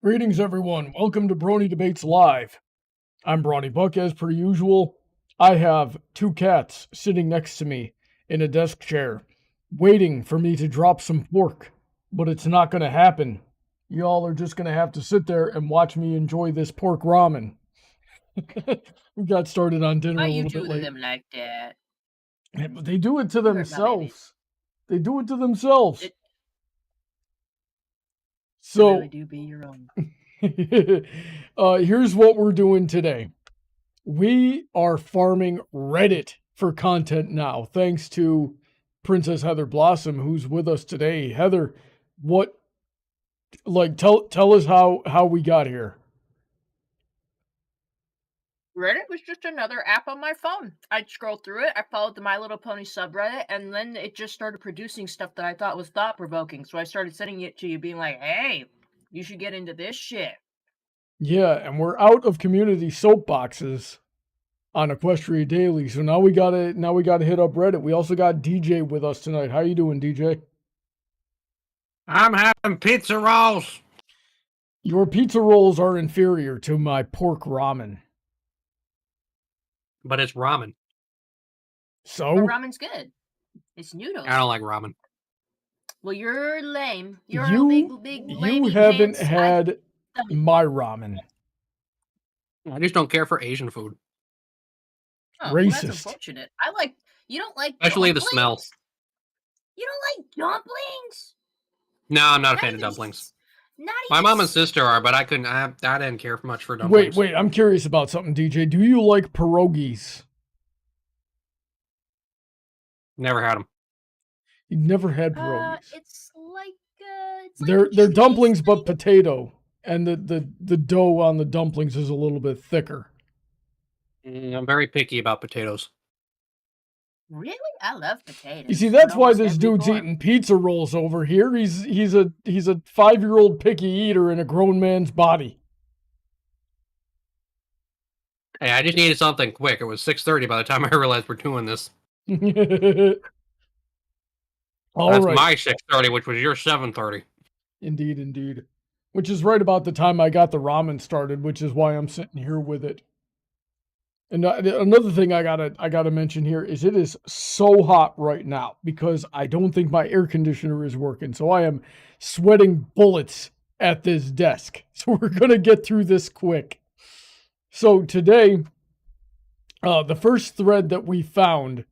Greetings, everyone. Welcome to Brony Debates Live. I'm Brawny Buck, as per usual. I have two cats sitting next to me in a desk chair, waiting for me to drop some pork, but it's not going to happen. Y'all are just going to have to sit there and watch me enjoy this pork ramen. We got started on dinner Why a you little do bit late. them like that? But they do it to hurt my baby. themselves. They do it to themselves. It So, really do be your own. Here's what we're doing today. We are farming Reddit for content now, thanks to Princess Heather Blossom, who's with us today. Heather, tell us how we got here. Reddit was just another app on my phone. I'd scroll through it. I followed the My Little Pony subreddit, and then it just started producing stuff that I thought was thought-provoking. So I started sending it to you, being like, "Hey, you should get into this shit." Yeah, and we're out of community soapboxes on Equestria Daily, so now we gotta hit up Reddit. We also got DJ with us tonight. How you doing, DJ? I'm having pizza rolls. Your pizza rolls are inferior to my pork ramen. But it's ramen. So? But ramen's good. It's noodles. I don't like ramen. Well, you're lame. You're You a big lame. You haven't had my ramen. I just don't care for Asian food. Oh, well, Racist. that's unfortunate. You don't like Especially the dumplings? smell. You don't like dumplings? No, I'm not a Not fan of even dumplings. Not My even mom and sister are, but I didn't care much for dumplings. Wait, I'm curious about something, DJ. Do you like pierogies? Never had them. You've never had pierogies. It's like they're dumplings, but potato, and the dough on the dumplings is a little bit thicker. I'm very picky about potatoes. Really? I love potatoes. You see, that's why this dude's eating pizza rolls over here. He's a 5-year-old picky eater in a grown man's body. Hey, I just needed something quick. It was 6:30 by the time I realized we're doing this. That's right. my 6:30, which was your 7:30. Indeed. Which is right about the time I got the ramen started, which is why I'm sitting here with it. And another thing I gotta mention here is it is so hot right now because I don't think my air conditioner is working. So I am sweating bullets at this desk. So we're gonna get through this quick. So today, the first thread that we found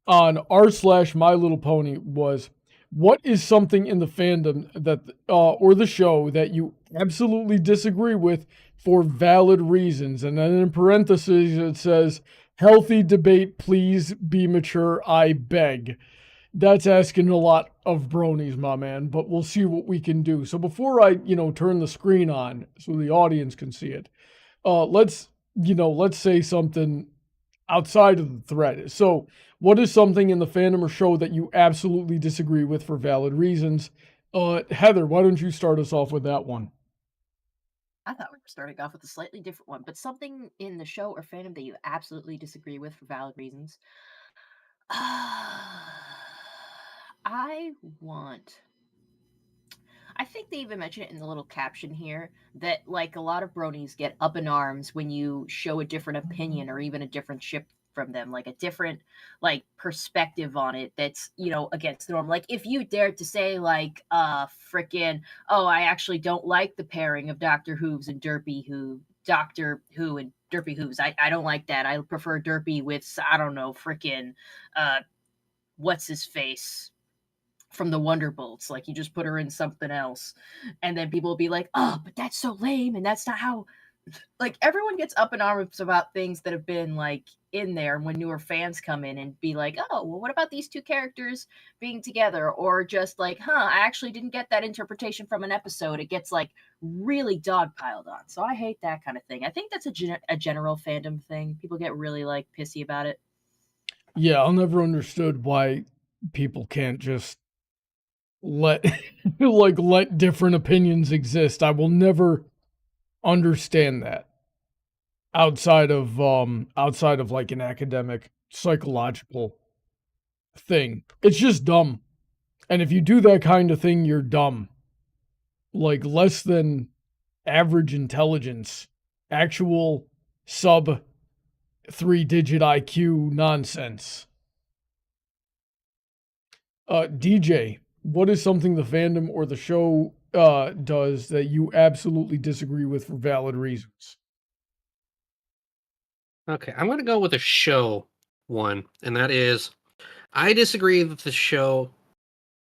on r/mylittlepony was, what is something in the fandom that or the show that you absolutely disagree with for valid reasons? And then in parentheses it says, healthy debate, please be mature, I beg. That's asking a lot of bronies, my man, but we'll see what we can do. So before I, turn the screen on so the audience can see it, let's say something outside of the thread. So what is something in the fandom or show that you absolutely disagree with for valid reasons? Heather, why don't you start us off with that one? I thought we were starting off with a slightly different one, but something in the show or fandom that you absolutely disagree with for valid reasons. I think they even mention it in the little caption here that, like, a lot of bronies get up in arms when you show a different opinion or even a different ship from them, like a different, perspective on it that's, against the norm. Like, if you dared to say, frickin', oh, I actually don't like the pairing of Doctor Who and Derpy Hooves. I don't like that. I prefer Derpy with, I don't know, frickin', what's his face from the Wonderbolts. Like, you just put her in something else. And then people will be like, oh, but that's so lame. And that's not how, everyone gets up in arms about things that have been, in there. And when newer fans come in and be like, oh, well, what about these two characters being together? Or just I actually didn't get that interpretation from an episode. It gets, really dogpiled on. So I hate that kind of thing. I think that's a general fandom thing. People get really, pissy about it. Yeah, I'll never understood why people can't just let different opinions exist. I will never understand that outside of an academic psychological thing. It's just dumb. And if you do that kind of thing, you're dumb. Less than average intelligence, actual sub 3-digit IQ nonsense. DJ, what is something the fandom or the show does that you absolutely disagree with for valid reasons? Okay, I'm going to go with a show one, and that is, I disagree that the show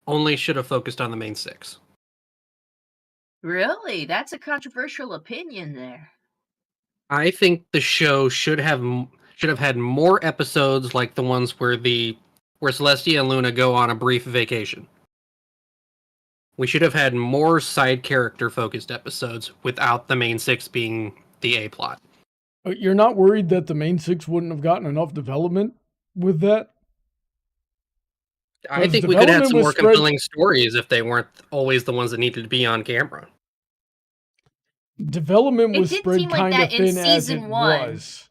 only should have focused on the main 6. Really? That's a controversial opinion there. I think the show should have had more episodes like the ones where Celestia and Luna go on a brief vacation. We should have had more side character focused episodes without the main 6 being the A plot. You're not worried that the main 6 wouldn't have gotten enough development with that? I think we could have some more compelling stories if they weren't always the ones that needed to be on camera. Development was spread kind of thin as it was.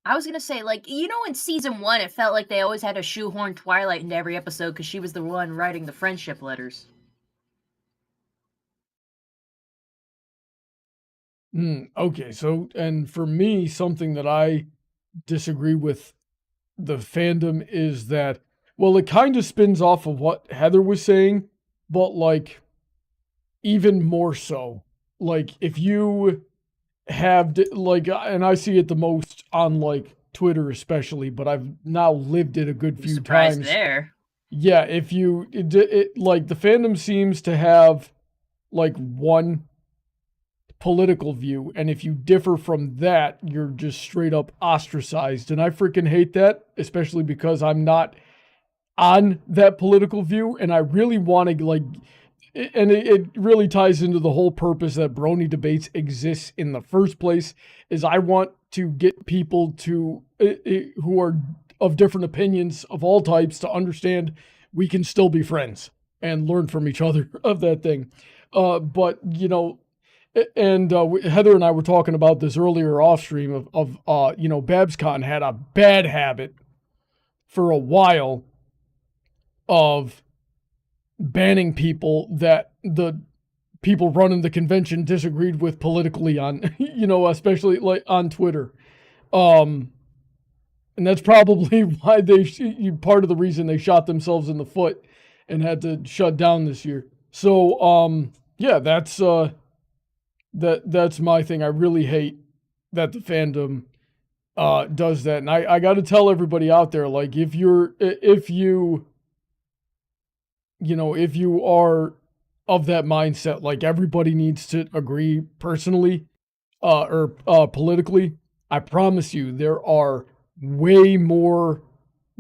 I was going to say, like, you know, in season 1, it felt like they always had to shoehorn Twilight into every episode because she was the one writing the friendship letters. Okay, so, and for me, something that I disagree with the fandom is that, well, it kind of spins off of what Heather was saying, but, like, even more so. Like, if you have, like, and I see it the most on, like, Twitter especially, but I've now lived it a good few times. There. Yeah, if you, like, the fandom seems to have, like, one political view, and if you differ from that, you're just straight up ostracized, and I freaking hate that, especially because I'm not on that political view, and I really want to, like, and it really ties into the whole purpose that Brony Debates exists in the first place, is I want to get people to, who are of different opinions of all types, to understand we can still be friends and learn from each other of that thing. But, you know, and Heather and I were talking about this earlier off stream of you know, BabsCon had a bad habit for a while of banning people that the people running the convention disagreed with politically on, you know, especially like on Twitter. And that's probably why part of the reason they shot themselves in the foot and had to shut down this year. So, yeah, that's my thing. I really hate that the fandom does that. And I got to tell everybody out there, like, if you are of that mindset, like, everybody needs to agree personally or politically, I promise you there are way more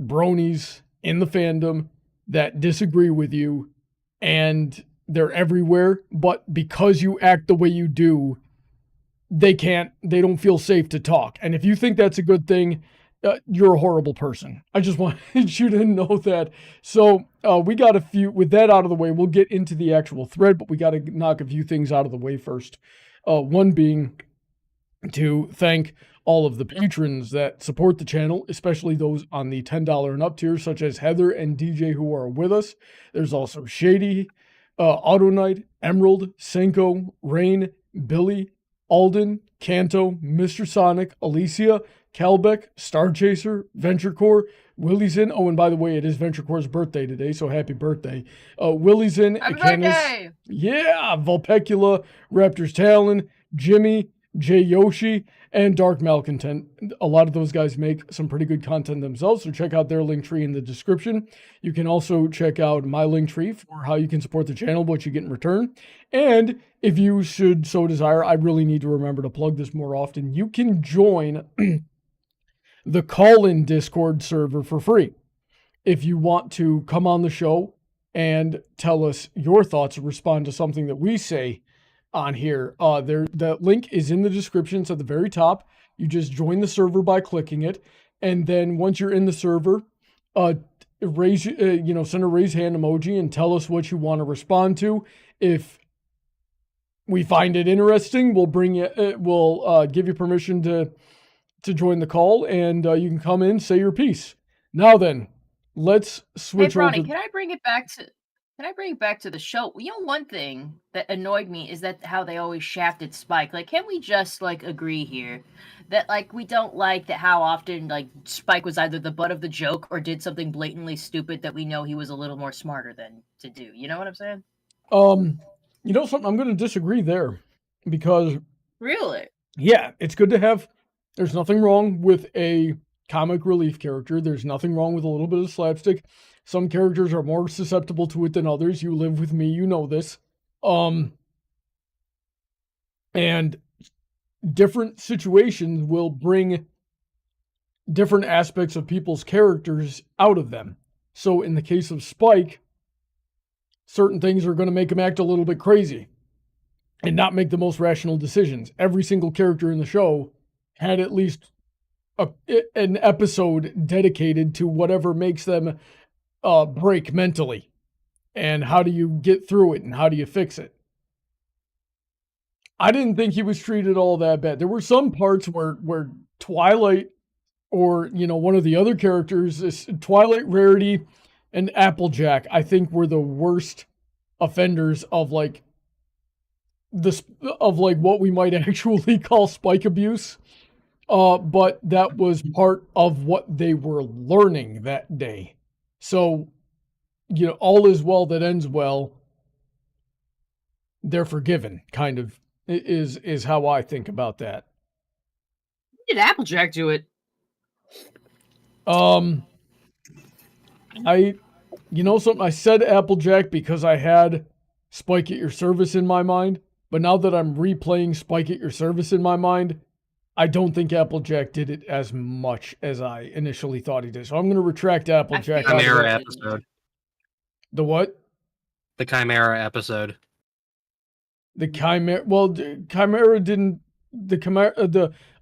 bronies in the fandom that disagree with you, and they're everywhere, but because you act the way you do, they don't feel safe to talk. And if you think that's a good thing, you're a horrible person. I just wanted you to know that. So we got a few, with that out of the way, we'll get into the actual thread, but we got to knock a few things out of the way first. One being to thank all of the patrons that support the channel, especially those on the $10 and up tier, such as Heather and DJ, who are with us. There's also Shady, Autoknight, Emerald, Senko, Rain, Billy, Alden, Kanto, Mr. Sonic, Alicia, Calbeck, StarChaser, VentureCorp, Willyzin. Oh, and by the way, it is VentureCorp's birthday today, so happy birthday. Willyzin, Icanus, yeah, Vulpecula, Raptor's Talon, Jimmy, Jay Yoshi, and Dark Malcontent. A lot of those guys make some pretty good content themselves, so check out their link tree in the description. You can also check out my link tree for how you can support the channel, what you get in return. And if you should so desire, I really need to remember to plug this more often, you can join the call-in Discord server for free. If you want to come on the show and tell us your thoughts, respond to something that we say on here, the link is in the description. It's at the very top. You just join the server by clicking it, and then once you're in the server, send a raise hand emoji and tell us what you want to respond to. If we find it interesting, we'll bring you. We'll give you permission to join the call, and you can come in, say your piece. Now then, let's switch. Hey, Brawny, can I bring it back to? Can I bring it back to the show? You know, one thing that annoyed me is that how they always shafted Spike. Like, can we just, like, agree here that, like, we don't like that how often, like, Spike was either the butt of the joke or did something blatantly stupid that we know he was a little more smarter than to do. You know what I'm saying? You know something? I'm going to disagree there because, Really? yeah, it's good to have. There's nothing wrong with a comic relief character. There's nothing wrong with a little bit of slapstick. Some characters are more susceptible to it than others. You live with me, you know this. And different situations will bring different aspects of people's characters out of them. So in the case of Spike, certain things are going to make him act a little bit crazy and not make the most rational decisions. Every single character in the show had at least an episode dedicated to whatever makes them break mentally, and how do you get through it and how do you fix it. I didn't think he was treated all that bad. There were some parts where Twilight, or one of the other characters, Twilight, Rarity, and Applejack, I think were the worst offenders of what we might actually call Spike abuse. But that was part of what they were learning that day. So, all is well that ends well. They're forgiven, kind of, is how I think about that. Did Applejack do it? Something, I said Applejack because I had Spike at Your Service in my mind, but now that I'm replaying Spike at Your Service in my mind, I don't think Applejack did it as much as I initially thought he did. So I'm going to retract Applejack. Chimera episode. The what? The Chimera episode. The Chimera. Well, Chimera didn't. The Chimera.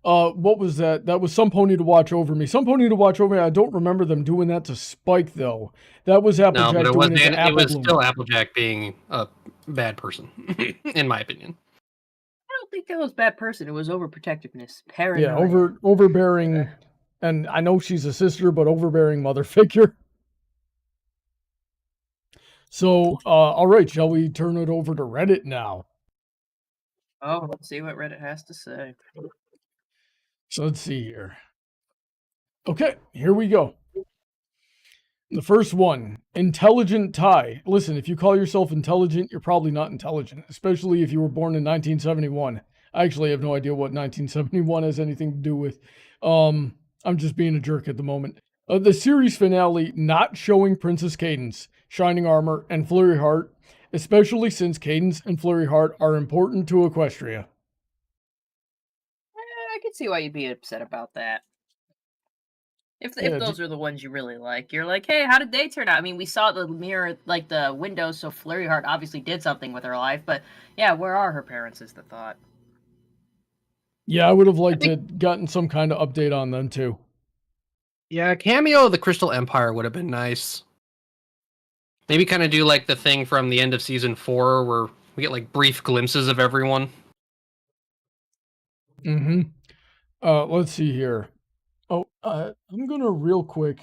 What was that? That was Some Pony to Watch Over Me. Some Pony to Watch Over Me. I don't remember them doing that to Spike though. That was Applejack. No, but doing it to it was Apple still Applejack being a bad person, in my opinion. I don't think that was a bad person. It was overprotectiveness, paranoia. Yeah, overbearing, and I know she's a sister, but overbearing mother figure. So, all right, shall we turn it over to Reddit now? Oh, let's see what Reddit has to say. So let's see here. Okay, here we go. The first one, Intelligent Ty. Listen, if you call yourself intelligent, you're probably not intelligent, especially if you were born in 1971. I actually have no idea what 1971 has anything to do with. I'm just being a jerk at the moment. The series finale not showing Princess Cadence, Shining Armor, and Flurry Heart, especially since Cadence and Flurry Heart are important to Equestria. I can see why you'd be upset about that. If those are the ones you really like, you're like, hey, how did they turn out? I mean, we saw the mirror, like the window, so Flurry Heart obviously did something with her life, but yeah, where are her parents is the thought. Yeah, I would have liked to gotten some kind of update on them too. Yeah, a cameo of the Crystal Empire would have been nice. Maybe kind of do like the thing from the end of season 4 where we get like brief glimpses of everyone. Let's see here. Oh, I'm going to real quick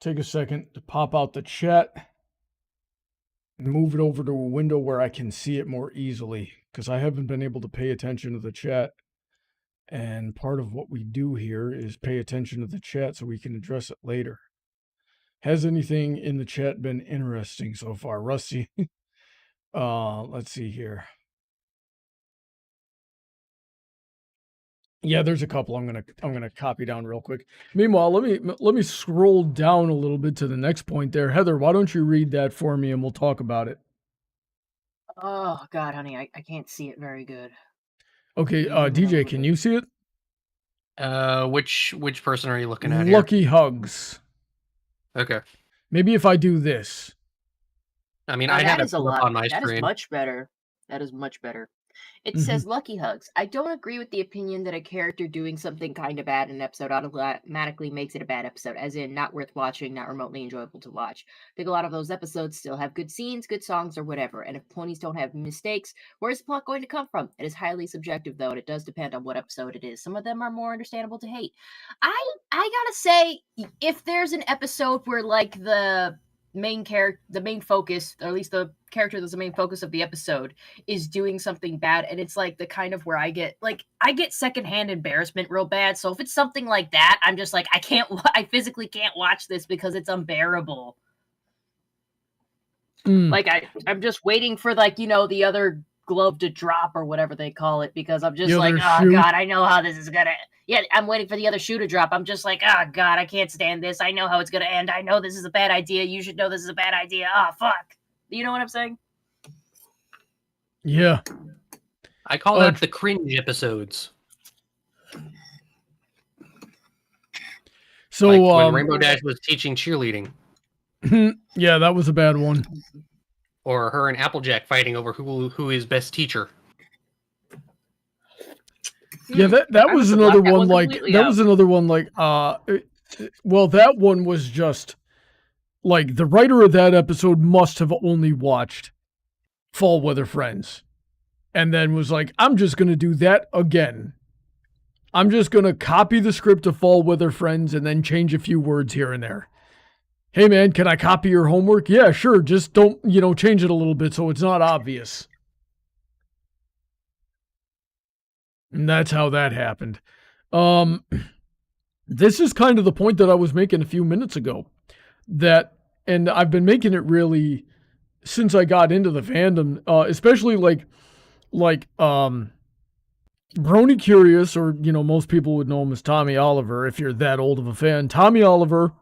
take a second to pop out the chat and move it over to a window where I can see it more easily, because I haven't been able to pay attention to the chat. And part of what we do here is pay attention to the chat so we can address it later. Has anything in the chat been interesting so far, Rusty? Let's see here. Yeah, there's a couple I'm gonna copy down real quick. Meanwhile, let me scroll down a little bit to the next point there. Heather, why don't you read that for me and we'll talk about it. Oh God, honey, I can't see it very good. Okay, DJ, can you see it? Which person are you looking at here? Lucky Hugs. Okay. Maybe if I do this. I mean, I had it pulled up on my screen. That is much better. That is much better. It says, Lucky Hugs. I don't agree with the opinion that a character doing something kind of bad in an episode automatically makes it a bad episode, as in not worth watching, not remotely enjoyable to watch. I think a lot of those episodes still have good scenes, good songs, or whatever, and if ponies don't have mistakes, where's the plot going to come from? It is highly subjective, though, and it does depend on what episode it is. Some of them are more understandable to hate. I gotta say, if there's an episode where, like, the the main focus, or at least the character that's the main focus of the episode, is doing something bad, and it's like the kind of where I get secondhand embarrassment real bad. So if it's something like that, I'm just like, I physically can't watch this because it's unbearable. Like I'm just waiting for the other glove to drop or whatever they call it, because I'm just like, oh god, I know how this is gonna. Yeah, I'm waiting for the other shoe to drop. I'm just like, oh god, I can't stand this. I know how it's gonna end. I know this is a bad idea. You should know this is a bad idea. Oh fuck. You know what I'm saying? Yeah. I call that the cringe episodes. So like when Rainbow Dash was teaching cheerleading. Yeah, that was a bad one. Or her and Applejack fighting over who is best teacher. Yeah, that was another one like that was another one like well, that one was just like the writer of that episode must have only watched Fall Weather Friends and then was like, I'm just going to do that again. I'm just going to copy the script of Fall Weather Friends and then change a few words here and there. Hey man, can I copy your homework? Yeah, sure. Just don't, change it a little bit so it's not obvious. And that's how that happened. This is kind of the point that I was making a few minutes ago. And I've been making it really since I got into the fandom, especially like Brony Curious, or, most people would know him as Tommy Oliver if you're that old of a fan. Tommy Oliver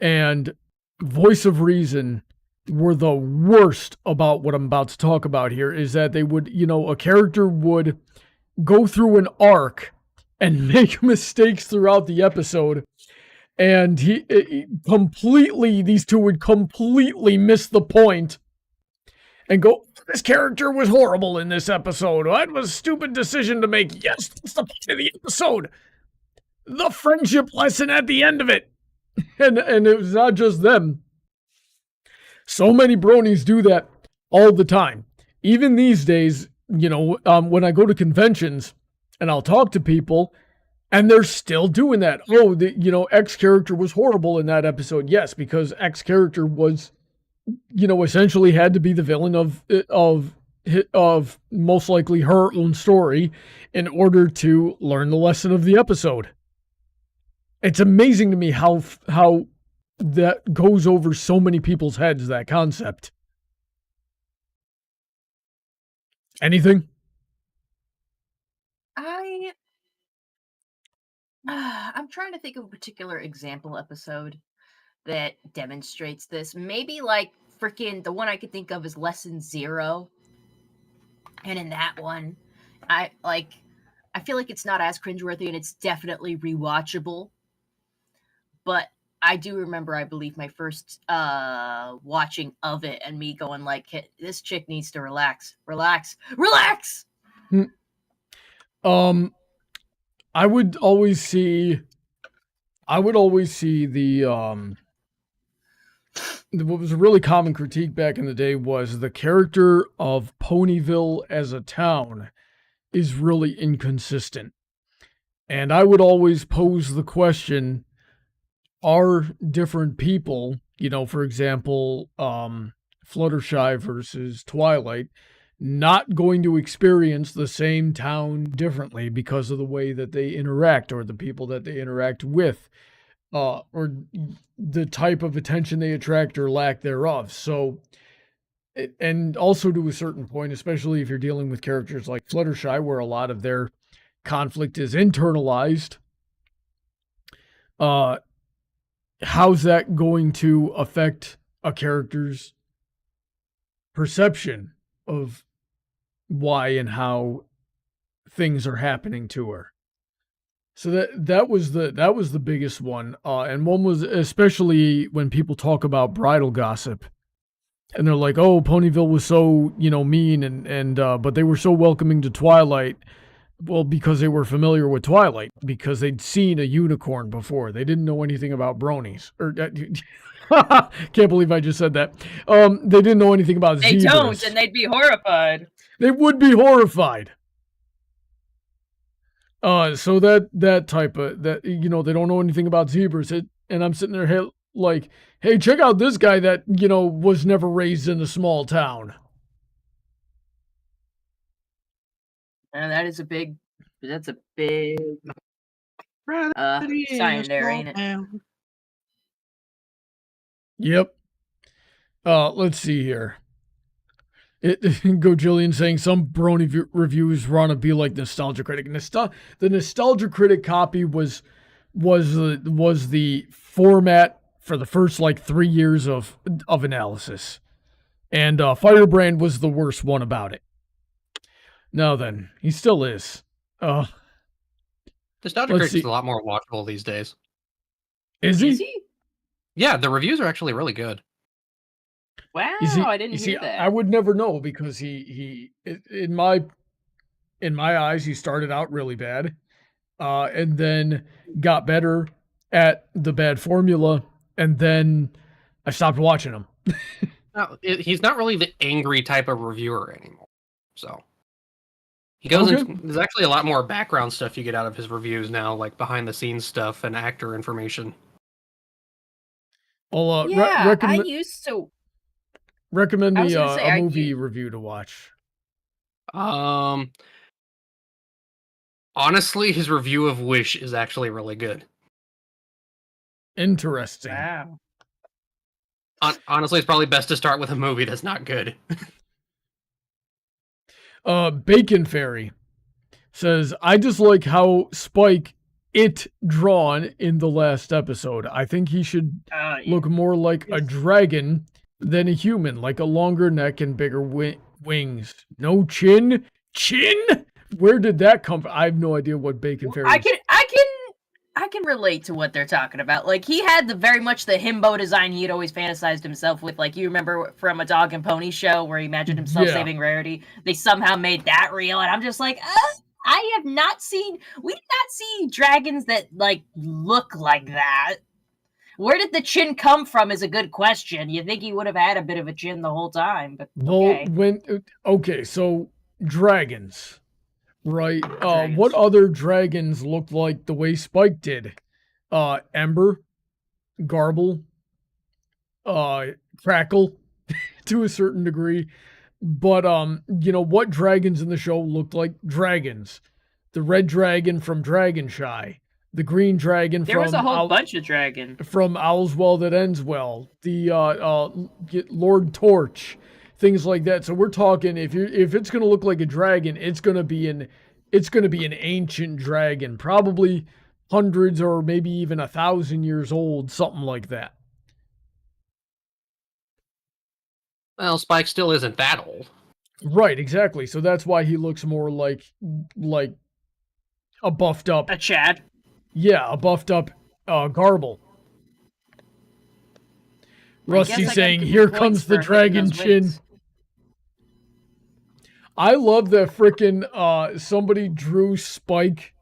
and Voice of Reason were the worst about what I'm about to talk about here, is that they would, a character would go through an arc and make mistakes throughout the episode. And these two would completely miss the point and go, this character was horrible in this episode. That was a stupid decision to make. Yes, that's the point of the episode. The friendship lesson at the end of it. And it was not just them. So many bronies do that all the time. Even these days, when I go to conventions and I'll talk to people and they're still doing that. Oh, X character was horrible in that episode. Yes, because X character was, essentially had to be the villain of most likely her own story in order to learn the lesson of the episode. It's amazing to me how that goes over so many people's heads, that concept. Anything? I'm trying to think of a particular example episode that demonstrates this. Maybe like freaking the one I could think of is Lesson 0. And in that one, I feel like it's not as cringeworthy and it's definitely rewatchable. But I do remember, I believe, my first watching of it and me going like, this chick needs to relax. I would always see the what was a really common critique back in the day was the character of Ponyville as a town is really inconsistent. And I would always pose the question, are different people, for example, Fluttershy versus Twilight, not going to experience the same town differently because of the way that they interact or the people that they interact with, or the type of attention they attract or lack thereof. So, and also to a certain point, especially if you're dealing with characters like Fluttershy, where a lot of their conflict is internalized, how's that going to affect a character's perception of why and how things are happening to her? So that was the biggest one, and one was especially when people talk about bridal gossip, and they're like, "Oh, Ponyville was so mean, and but they were so welcoming to Twilight." Well, because they were familiar with Twilight, because they'd seen a unicorn before. They didn't know anything about bronies. Or can't believe I just said that. They didn't know anything about zebras. They don't, and they'd be horrified. They would be horrified. So that type of, they don't know anything about zebras. And I'm sitting there like, hey, check out this guy that, was never raised in a small town. And that's a big sign there, ain't it? Yep. Let's see here. Go Jillian saying some Brony reviews want to be like Nostalgia Critic. The Nostalgia Critic copy was the format for the first 3 years of analysis, and Firebrand was the worst one about it. Now then, he still is. Nostalgia Critic is a lot more watchable these days. Is he? Yeah, the reviews are actually really good. Wow, I didn't hear that. I would never know because he in my eyes he started out really bad, and then got better at the bad formula, and then I stopped watching him. No, he's not really the angry type of reviewer anymore. So he goes into, there's actually a lot more background stuff you get out of his reviews now, like behind the scenes stuff and actor information. Well, I used to recommend me a movie review to watch. Honestly, his review of Wish is actually really good. Interesting. Wow. Honestly, it's probably best to start with a movie that's not good. Bacon Fairy says, I just like how Spike drawn in the last episode. I think he should look more like a dragon than a human, like a longer neck and bigger wings. No chin? Chin? Where did that come from? I have no idea what Bacon Fairy is. I can relate to what they're talking about. Like, he had very much the himbo design he had always fantasized himself with. Like, you remember from a Dog and Pony show where he imagined himself saving Rarity? They somehow made that real, and I'm just like, we did not see dragons that, look like that. Where did the chin come from is a good question. You think he would have had a bit of a chin the whole time, but okay. So dragons, right? What other dragons looked like the way Spike did? Ember, Garble, Crackle, to a certain degree. But what dragons in the show looked like dragons? The red dragon from Dragonshy. The green dragon there was a whole bunch of dragons. From Owl's Well That Ends Well. The Lord Torch. Things like that. So we're talking if it's gonna look like a dragon, it's gonna be an ancient dragon, probably hundreds or maybe even 1,000 years old, something like that. Well, Spike still isn't that old. Right, exactly. So that's why he looks more like a buffed up a Chad. Yeah, a buffed up Garble. Rusty saying, "Here comes the dragon chin." I love that frickin' somebody drew Spike,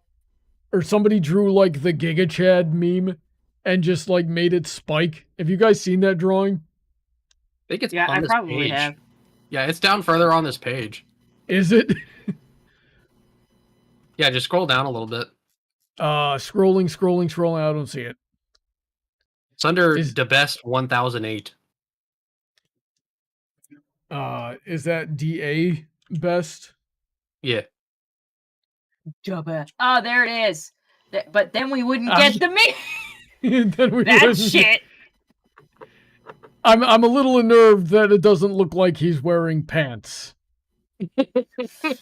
or somebody drew the Giga Chad meme, and just made it Spike. Have you guys seen that drawing? I think it's I probably page. have. Yeah, it's down further on this page. Is it? Yeah, just scroll down a little bit. Scrolling. I don't see it. It's under the best 1008. Is that DA best? Yeah. Oh, there it is. But then we wouldn't get the me. That shit. I'm a little unnerved that it doesn't look like he's wearing pants.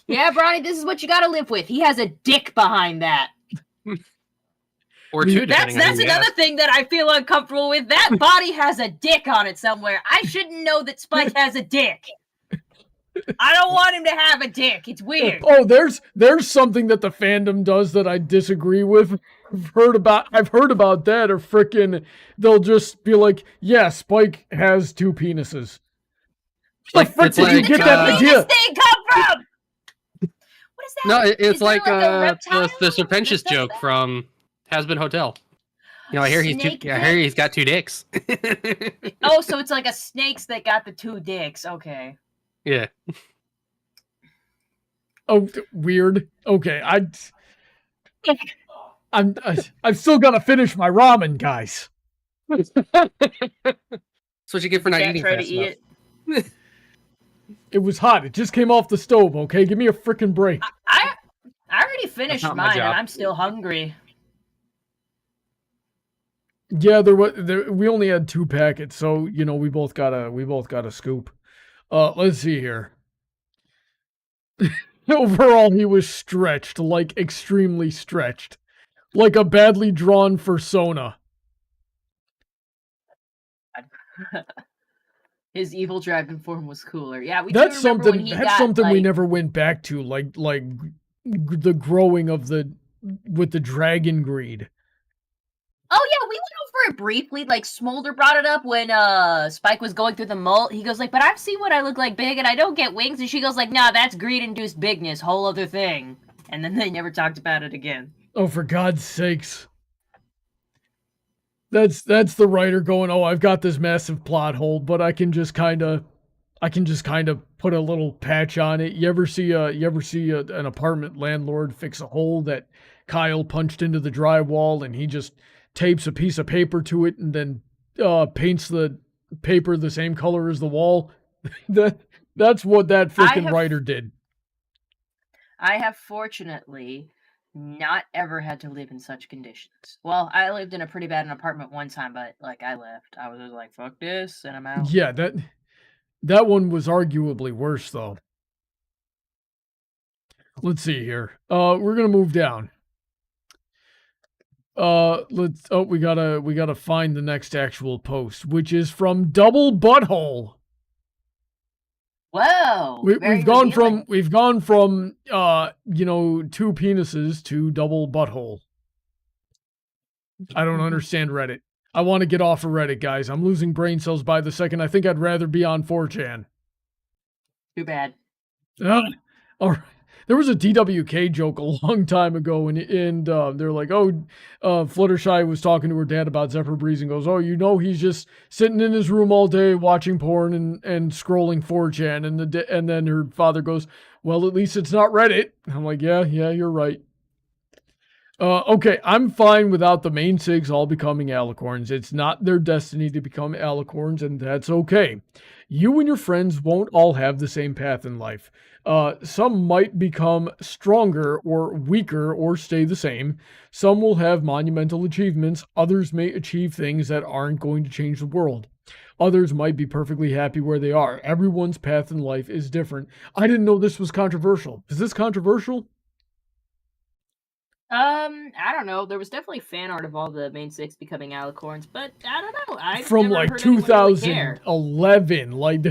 Yeah, Brawny, this is what you gotta live with. He has a dick behind that. Or two. That's another thing that I feel uncomfortable with. That body has a dick on it somewhere. I shouldn't know that Spike has a dick. I don't want him to have a dick. It's weird. Oh, there's something that the fandom does that I disagree with. I've heard about that, or frickin' they'll just be like, yeah, Spike has two penises. Where the frick did you get that idea? Where did this thing come from? What is that? No, it's like the Serpentious joke from Has-Been Hotel. I hear he's got two dicks. Oh, so it's like a snake's that got the two dicks. Okay. Yeah. Oh, weird. Okay, I've still got to finish my ramen, guys. That's what you get for not Can't eating try to fast eat enough. it. It was hot. It just came off the stove, okay? Give me a freaking break. I already finished not my mine, and job. I'm still hungry. Yeah, we only had 2 packets, so you know we both got a scoop. Let's see here. Overall, he was stretched, like extremely stretched, like a badly drawn fursona. His evil dragon form was cooler. Yeah, we That's do remember when something. he That's got, something we like- never went back to, like the growing of with the dragon greed. Oh yeah, we went over it briefly. Like Smolder brought it up when Spike was going through the molt. He goes like, "But I've seen what I look like big, and I don't get wings." And she goes like, "Nah, that's greed-induced bigness, whole other thing." And then they never talked about it again. Oh, for God's sakes! That's the writer going, "Oh, I've got this massive plot hole, but I can just kind of put a little patch on it." You ever see an apartment landlord fix a hole that Kyle punched into the drywall, and he just tapes a piece of paper to it and then paints the paper the same color as the wall? That's what that freaking writer did. I have fortunately not ever had to live in such conditions. Well, I lived in a pretty bad apartment one time, but like I left. I was just like, "Fuck this," and I'm out. Yeah, that one was arguably worse though. Let's see here. We're gonna move down. We gotta find the next actual post, which is from Double Butthole. Whoa! We've gone from 2 penises to double butthole. I don't understand Reddit. I want to get off of Reddit, guys. I'm losing brain cells by the second. I think I'd rather be on 4chan. Too bad. All right. There was a DWK joke a long time ago, and they're like, "Oh, Fluttershy was talking to her dad about Zephyr Breeze and goes, 'Oh, he's just sitting in his room all day watching porn and scrolling 4chan.' And then her father goes, 'Well, at least it's not Reddit.' I'm like, yeah, you're right." Okay, I'm fine without the main SIGs all becoming alicorns. It's not their destiny to become alicorns, and that's okay. You and your friends won't all have the same path in life. Some might become stronger or weaker or stay the same. Some will have monumental achievements. Others may achieve things that aren't going to change the world. Others might be perfectly happy where they are. Everyone's path in life is different." I didn't know this was controversial. Is this controversial? I don't know. There was definitely fan art of all the main 6 becoming alicorns, but I don't know. From like 2011, like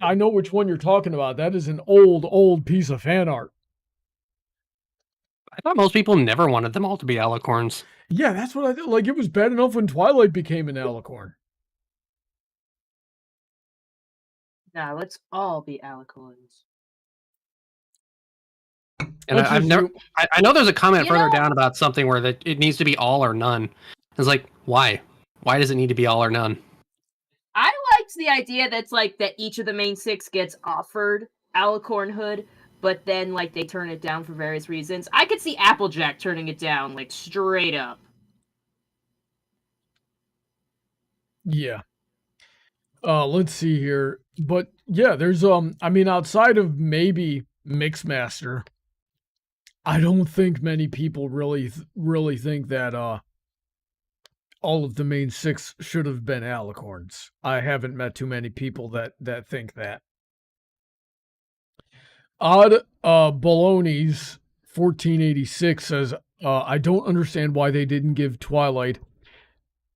I know which one you're talking about. That is an old piece of fan art. I thought most people never wanted them all to be alicorns. Yeah, that's what I thought. Like, it was bad enough when Twilight became an alicorn. Nah, let's all be alicorns. And I know there's a comment further down about something where it needs to be all or none. It's like, why? Why does it need to be all or none? I liked the idea that's like that each of the main 6 gets offered alicornhood, but then like they turn it down for various reasons. I could see Applejack turning it down, like straight up. Yeah. Let's see here. But yeah, there's outside of maybe Mixmaster, I don't think many people really think that all of the main 6 should have been alicorns. I haven't met too many people that think that. Odd Baloney's 1486 says, "I don't understand why they didn't give Twilight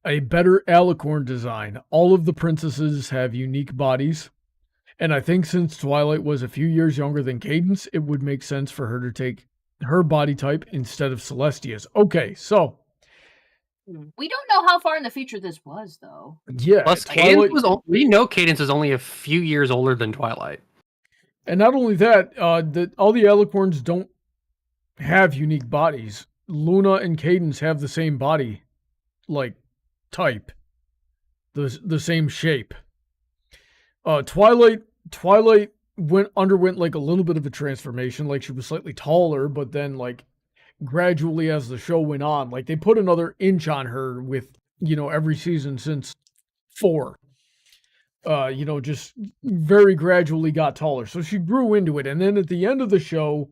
a better alicorn design. All of the princesses have unique bodies, and I think since Twilight was a few years younger than Cadence, it would make sense for her to take her body type instead of Celestia's." Okay, so we don't know how far in the future this was, though. Yeah. Plus, we know Cadence is only a few years older than Twilight. And not only that, all the alicorns don't have unique bodies. Luna and Cadence have the same body, like, type. The same shape. Twilight underwent like a little bit of a transformation, like she was slightly taller, but then like gradually as the show went on, like they put another inch on her with every season since 4. Just very gradually got taller. So she grew into it. And then at the end of the show,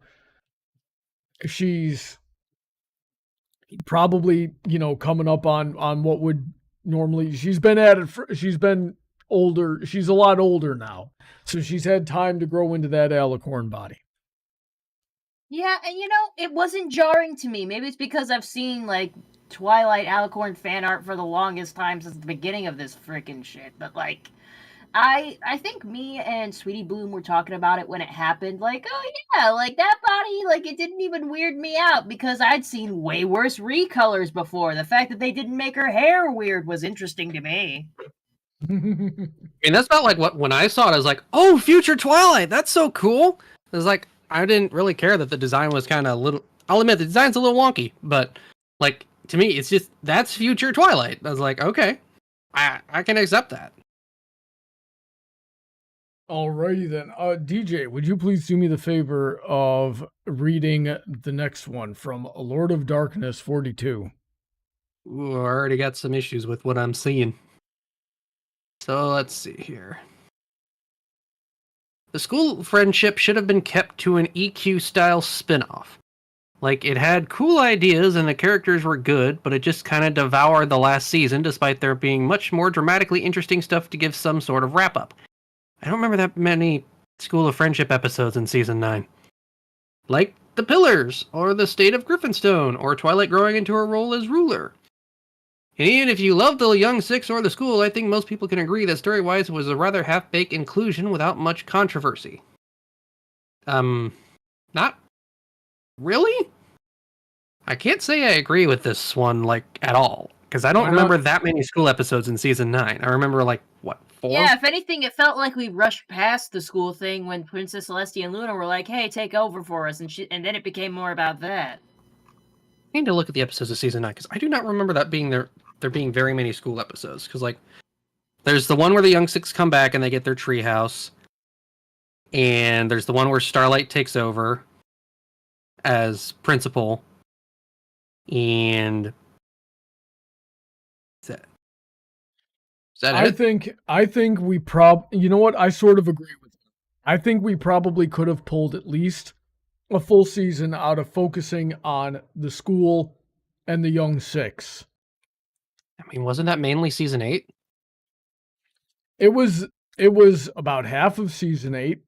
she's probably, coming up on what would normally, she's been older. She's a lot older now. So she's had time to grow into that alicorn body. Yeah, and it wasn't jarring to me. Maybe it's because I've seen like Twilight Alicorn fan art for the longest time since the beginning of this freaking shit. But like, I think me and Sweetie Bloom were talking about it when it happened. Like, oh yeah, like that body, like it didn't even weird me out because I'd seen way worse recolors before. The fact that they didn't make her hair weird was interesting to me. I mean, that's not like when I saw it, I was like, oh, future Twilight, that's so cool. It was like, I didn't really care that the design was kind of a little, I'll admit the design's a little wonky, but like, to me, it's just, that's future Twilight. I was like, okay, I can accept that. Alrighty then. DJ, would you please do me the favor of reading the next one from Lord of Darkness 42? Ooh, I already got some issues with what I'm seeing. So let's see here. The school friendship should have been kept to an EQ-style spin-off. Like, it had cool ideas and the characters were good, but it just kind of devoured the last season despite there being much more dramatically interesting stuff to give some sort of wrap-up. I don't remember that many School of Friendship episodes in Season 9. Like The Pillars, or The State of Griffinstone, or Twilight growing into her role as ruler. And even if you love the Young Six or the school, I think most people can agree that story-wise it was a rather half-baked inclusion without much controversy. Not really? I can't say I agree with this one, like, at all. Because I don't remember that many school episodes in Season 9. I remember, like, what, 4? Yeah, if anything, it felt like we rushed past the school thing when Princess Celestia and Luna were like, hey, take over for us, and then it became more about that. I need to look at the episodes of Season 9, because I do not remember that being there being very many school episodes. Because, like, there's the one where the Young Six come back and they get their treehouse. And there's the one where Starlight takes over as principal. And is that it? I think we you know what? I sort of agree with you. I think we probably could have pulled at least a full season out of focusing on the school and the Young Six. I mean, wasn't that mainly Season 8? It was about half of Season 8,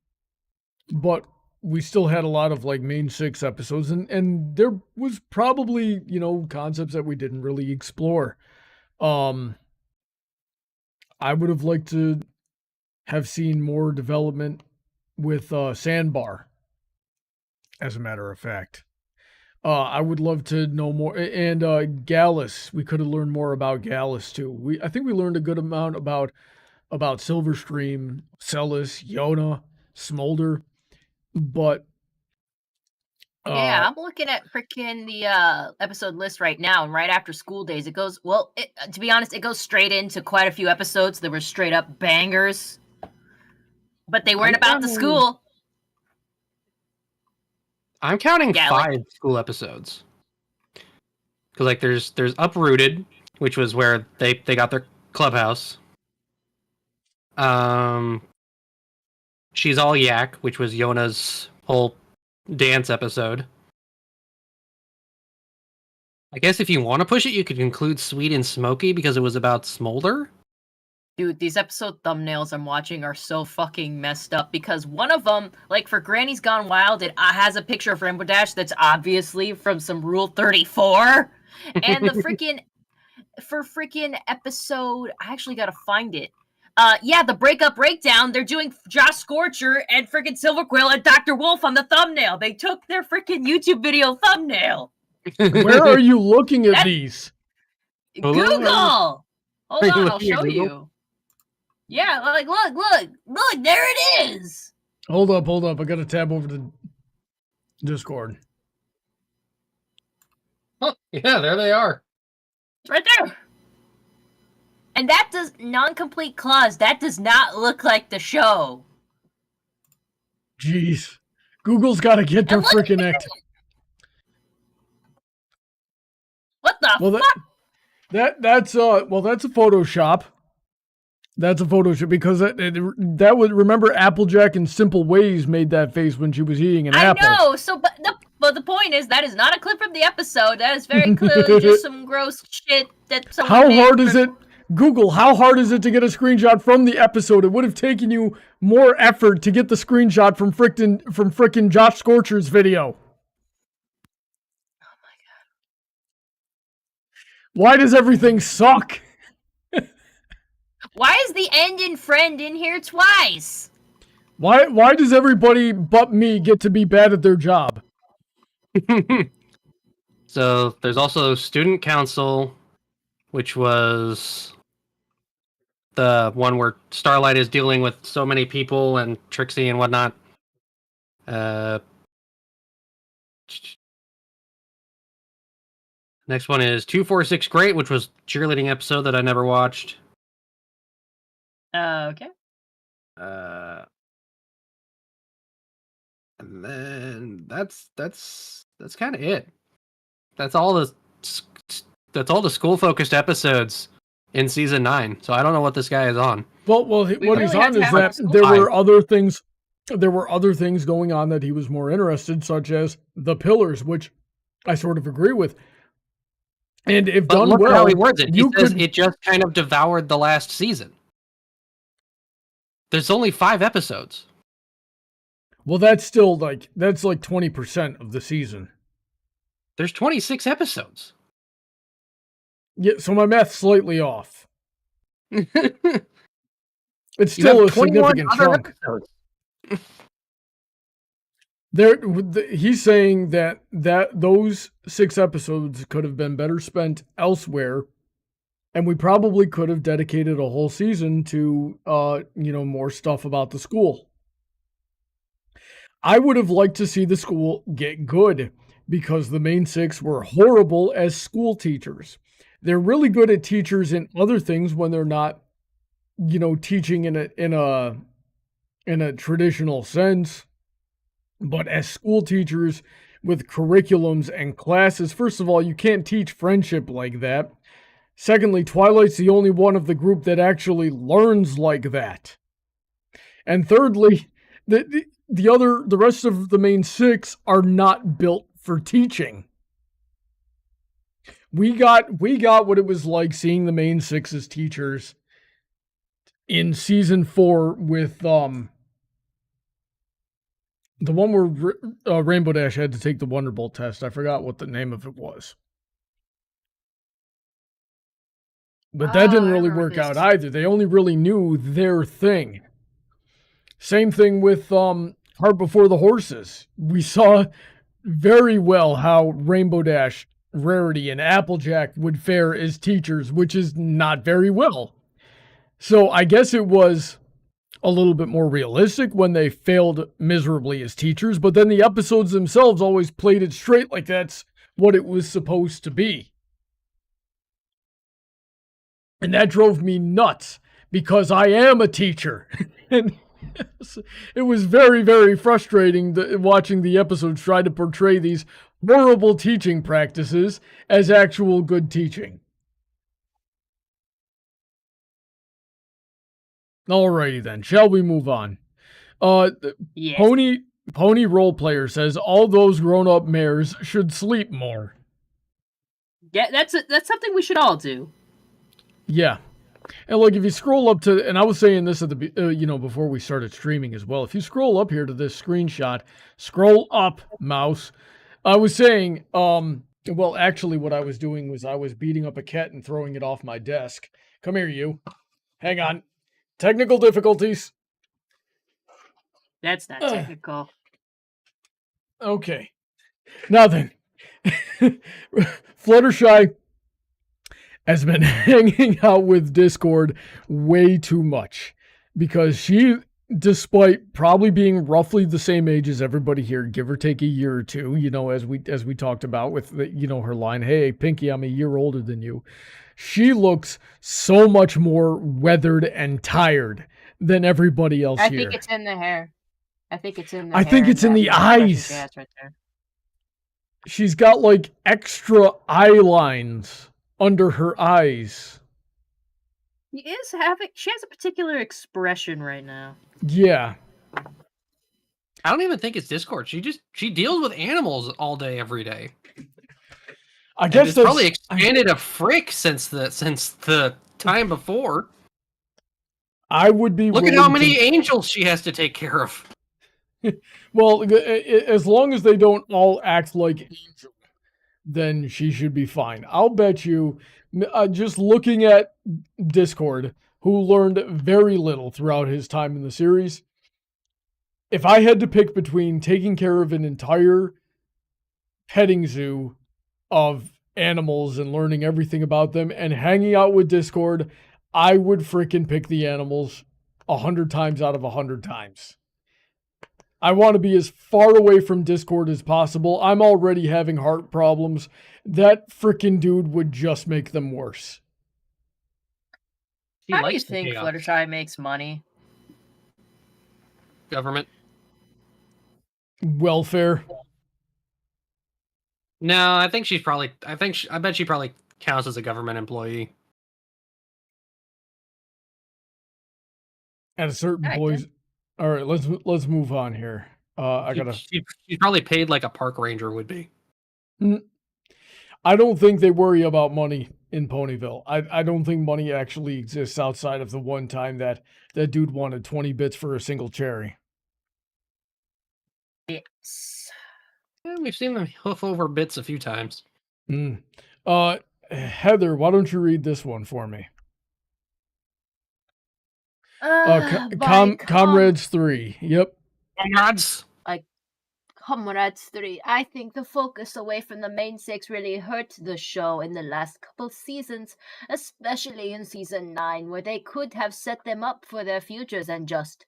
but we still had a lot of like main 6 episodes, and there was probably, concepts that we didn't really explore. I would have liked to have seen more development with Sandbar, as a matter of fact. I would love to know more. And Gallus, we could have learned more about Gallus too. I think we learned a good amount about Silverstream, Celis, Yona, Smolder, but yeah, I'm looking at freaking the episode list right now, and right after School Days, it goes, to be honest, it goes straight into quite a few episodes that were straight up bangers, but they weren't about the school. I'm counting 5 school episodes. Because, like, there's Uprooted, which was where they got their clubhouse. She's All Yak, which was Yona's whole dance episode. I guess if you want to push it, you could include Sweet and Smoky because it was about Smolder. Dude, these episode thumbnails I'm watching are so fucking messed up because one of them, like for Granny's Gone Wild, it has a picture of Rainbow Dash that's obviously from some Rule 34. And the freaking episode, I actually gotta find it. The Breakup Breakdown, they're doing Josh Scorcher and freaking Silver Quill and Dr. Wolf on the thumbnail. They took their freaking YouTube video thumbnail. Where are you looking at these? Google! Hold on, I'll show you. Yeah, like, look, there it is! Hold up. I gotta tab over to Discord. Oh, yeah, there they are. It's right there. And that does non-complete clause. That does not look like the show. Jeez. Google's gotta get their freaking act. What the fuck? That's a Photoshop. That's a Photoshop because that was, remember, Applejack in Simple Ways made that face when she was eating an apple. I know. So, but the point is that is not a clip from the episode. That is very clearly just some gross shit that someone. How hard is it? Google, how hard is it to get a screenshot from the episode? It would have taken you more effort to get the screenshot from frickin' Josh Scorcher's video. Oh my god! Why does everything suck? Why is the end in friend in here twice? Why does everybody but me get to be bad at their job? So there's also student council, which was the one where Starlight is dealing with so many people and Trixie and whatnot. Next one is 246 Great, which was cheerleading episode that I never watched. Okay. And then that's kind of it. That's all the school focused episodes in season 9. So I don't know what this guy is on. Well, what he's on is that there were other things. There were other things going on that he was more interested, such as the pillars, which I sort of agree with. And if But done look well, how he words it. He says could. it just kind of devoured the last season. There's only 5 episodes. Well, that's still like 20% of the season. There's 26 episodes. Yeah, so my math's slightly off. It's still a significant chunk. He's saying that those 6 episodes could have been better spent elsewhere, and we probably could have dedicated a whole season to more stuff about the school. I would have liked to see the school get good, because the main 6 were horrible as school teachers. They're really good at teachers in other things when they're not, teaching in a traditional sense. But as school teachers with curriculums and classes, first of all, you can't teach friendship like that. Secondly, Twilight's the only one of the group that actually learns like that. And thirdly, the rest of the main 6 are not built for teaching. We got what it was like seeing the main 6 as teachers in season 4 with the one where Rainbow Dash had to take the Wonderbolt test. I forgot what the name of it was. But that didn't really work out either. They only really knew their thing. Same thing with Heart Before the Horses. We saw very well how Rainbow Dash, Rarity, and Applejack would fare as teachers, which is not very well. So I guess it was a little bit more realistic when they failed miserably as teachers, but then the episodes themselves always played it straight like that's what it was supposed to be. And that drove me nuts because I am a teacher. And it was very, very frustrating watching the episodes try to portray these horrible teaching practices as actual good teaching. Alrighty then, shall we move on? Yes. Pony Role Player says all those grown-up mares should sleep more. Yeah, that's something we should all do. Yeah. And look, if you scroll up to, and I was saying this at the before we started streaming as well, if you scroll up here to this screenshot, scroll up, mouse. I was saying, well, actually what I was doing was I was beating up a cat and throwing it off my desk. Come here, you. Hang on. Technical difficulties. That's not technical. Okay. Now then, Fluttershy has been hanging out with Discord way too much because she, despite probably being roughly the same age as everybody here, give or take a year or two, as we talked about with her line, "Hey, Pinky, I'm a year older than you." She looks so much more weathered and tired than everybody else here. I think it's in the hair. I think it's in the I think it's in the eyes. Right there. She's got like extra eye lines under her eyes. She has a particular expression right now. Yeah. I don't even think it's Discord. She deals with animals all day, every day. I guess it's probably expanded a frick since the time before. I would be. Look at how many angels she has to take care of. Well, as long as they don't all act like angels, then she should be fine. I'll bet you, just looking at Discord, who learned very little throughout his time in the series, if I had to pick between taking care of an entire petting zoo of animals and learning everything about them and hanging out with Discord, I would freaking pick the animals 100 times out of 100 times. I want to be as far away from Discord as possible. I'm already having heart problems. That freaking dude would just make them worse. How do you think Fluttershy makes money? Government. Welfare. No, I think she's probably. I bet she probably counts as a government employee. At a certain point. All right, let's move on here. She's probably paid like a park ranger would be. I don't think they worry about money in Ponyville. I don't think money actually exists outside of the one time that dude wanted 20 bits for a single cherry. Yes. We've seen them hoof over bits a few times. Heather, why don't you read this one for me? Comrades 3. Yep. Comrades. Comrades 3. I think the focus away from the main 6 really hurt the show in the last couple seasons, especially in season 9, where they could have set them up for their futures and just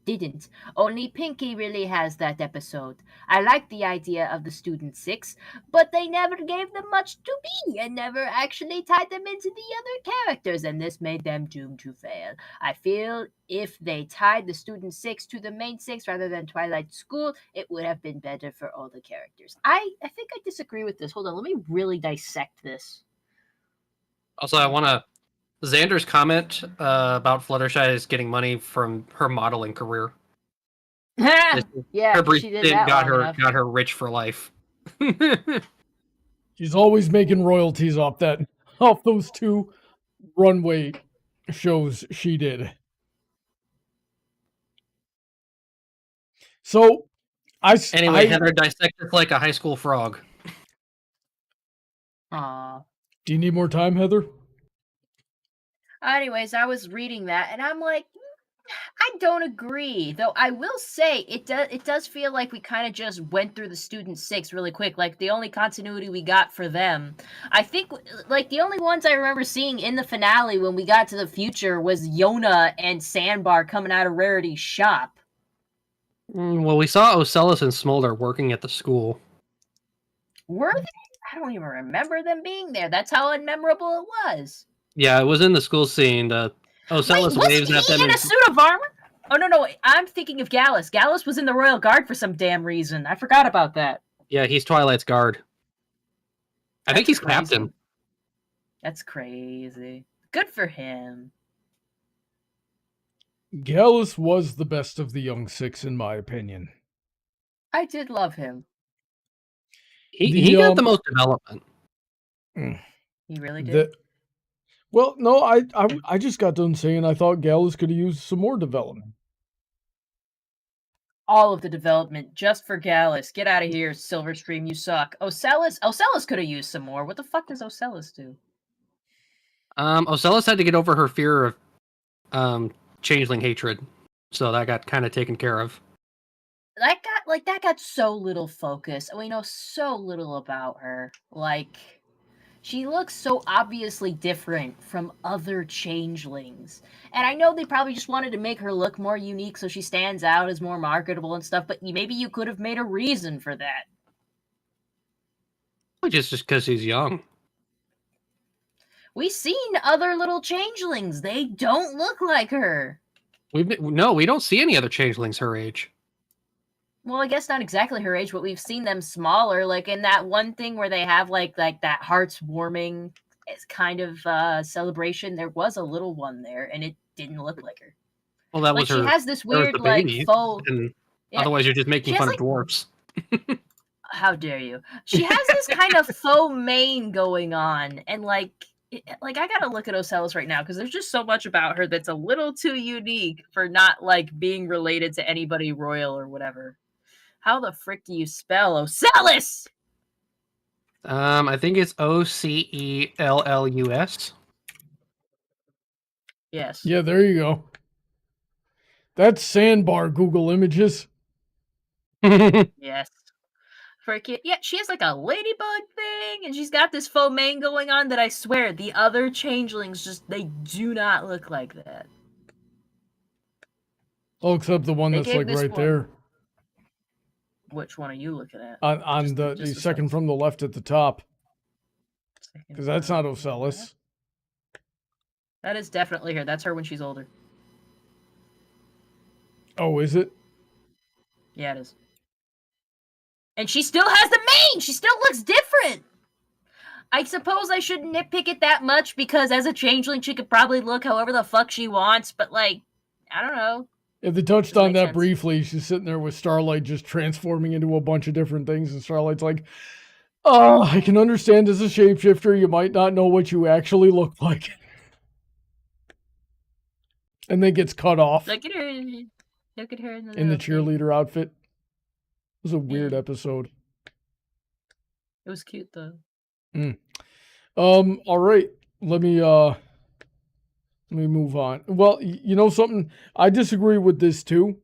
didn't. Only Pinky really has that episode. I like the idea of the Student 6, but they never gave them much to be and never actually tied them into the other characters, and this made them doomed to fail. I feel if they tied the Student 6 to the main 6 rather than Twilight School, it would have been better for all the characters. I think I disagree with this. Hold on, let me really dissect this. Also, I want to Xander's comment about Fluttershy is getting money from her modeling career. Yeah, her she did that got enough. her rich for life. She's always making royalties off those 2 runway shows she did. So, Heather dissected like a high school frog. Aww. Do you need more time, Heather? Anyways, I was reading that, and I'm like, I don't agree. Though I will say, it does feel like we kind of just went through the Student 6 really quick. Like, the only continuity we got for them, I think, like, the only ones I remember seeing in the finale when we got to the future was Yona and Sandbar coming out of Rarity's shop. Well, we saw Ocellus and Smolder working at the school. Were they? I don't even remember them being there. That's how unmemorable it was. Yeah, it was in the school scene. Ocellus waves at them in a suit of armor? Oh, no. I'm thinking of Gallus. Gallus was in the Royal Guard for some damn reason. I forgot about that. Yeah, he's Twilight's guard. I think he's crazy. captain. That's crazy. Good for him. Gallus was the best of the young 6, in my opinion. I did love him. He got the most development. He really did. Well, no, I just got done saying I thought Gallus could have used some more development. All of the development just for Gallus. Get out of here, Silverstream, you suck. Ocellus could have used some more. What the fuck does Ocellus do? Ocellus had to get over her fear of changeling hatred, so that got kind of taken care of. That got so little focus. We know so little about her. Like, she looks so obviously different from other changelings. And I know they probably just wanted to make her look more unique so she stands out as more marketable and stuff, but maybe you could have made a reason for that. Just because she's young. We've seen other little changelings. They don't look like her. We don't see any other changelings her age. Well, I guess not exactly her age, but we've seen them smaller, like in that one thing where they have like that hearts warming kind of celebration, there was a little one there, and it didn't look like her. Well, that Like was she her. has this That was weird the like baby, faux. and Yeah, otherwise you're just making she has, fun like- of dwarfs. How dare you? She has this kind of faux mane going on, and like I gotta look at Ocellus right now because there's just so much about her that's a little too unique for not like being related to anybody royal or whatever. How the frick do you spell Ocellus? I think it's Ocellus. Yes. Yeah, there you go. That's Sandbar Google Images. Yes. Frickin' yeah, she has like a ladybug thing, and she's got this faux mane going on that I swear the other changelings just they do not look like that. Oh, except the one They that's gave like this right one- there Which one are you looking at? on Just the a second second. from the left at the top, Second because that's not from Ocellus. That is definitely her. That's her when she's older. Oh, is it? Yeah, it is. And she still has the mane! She still looks different! I suppose I shouldn't nitpick it that much because as a changeling, she could probably look however the fuck she wants, but like, I don't know. Yeah, they touched Doesn't on make that sense. briefly. She's sitting there with Starlight just transforming into a bunch of different things, and Starlight's like, "Oh, I can understand as a shapeshifter, you might not know what you actually look like." And then gets cut off Look at her. Look at her in in the little thing. cheerleader outfit. It was a weird Yeah. episode. It was cute though. All right. Let me move on. Well, you know something? I disagree with this too.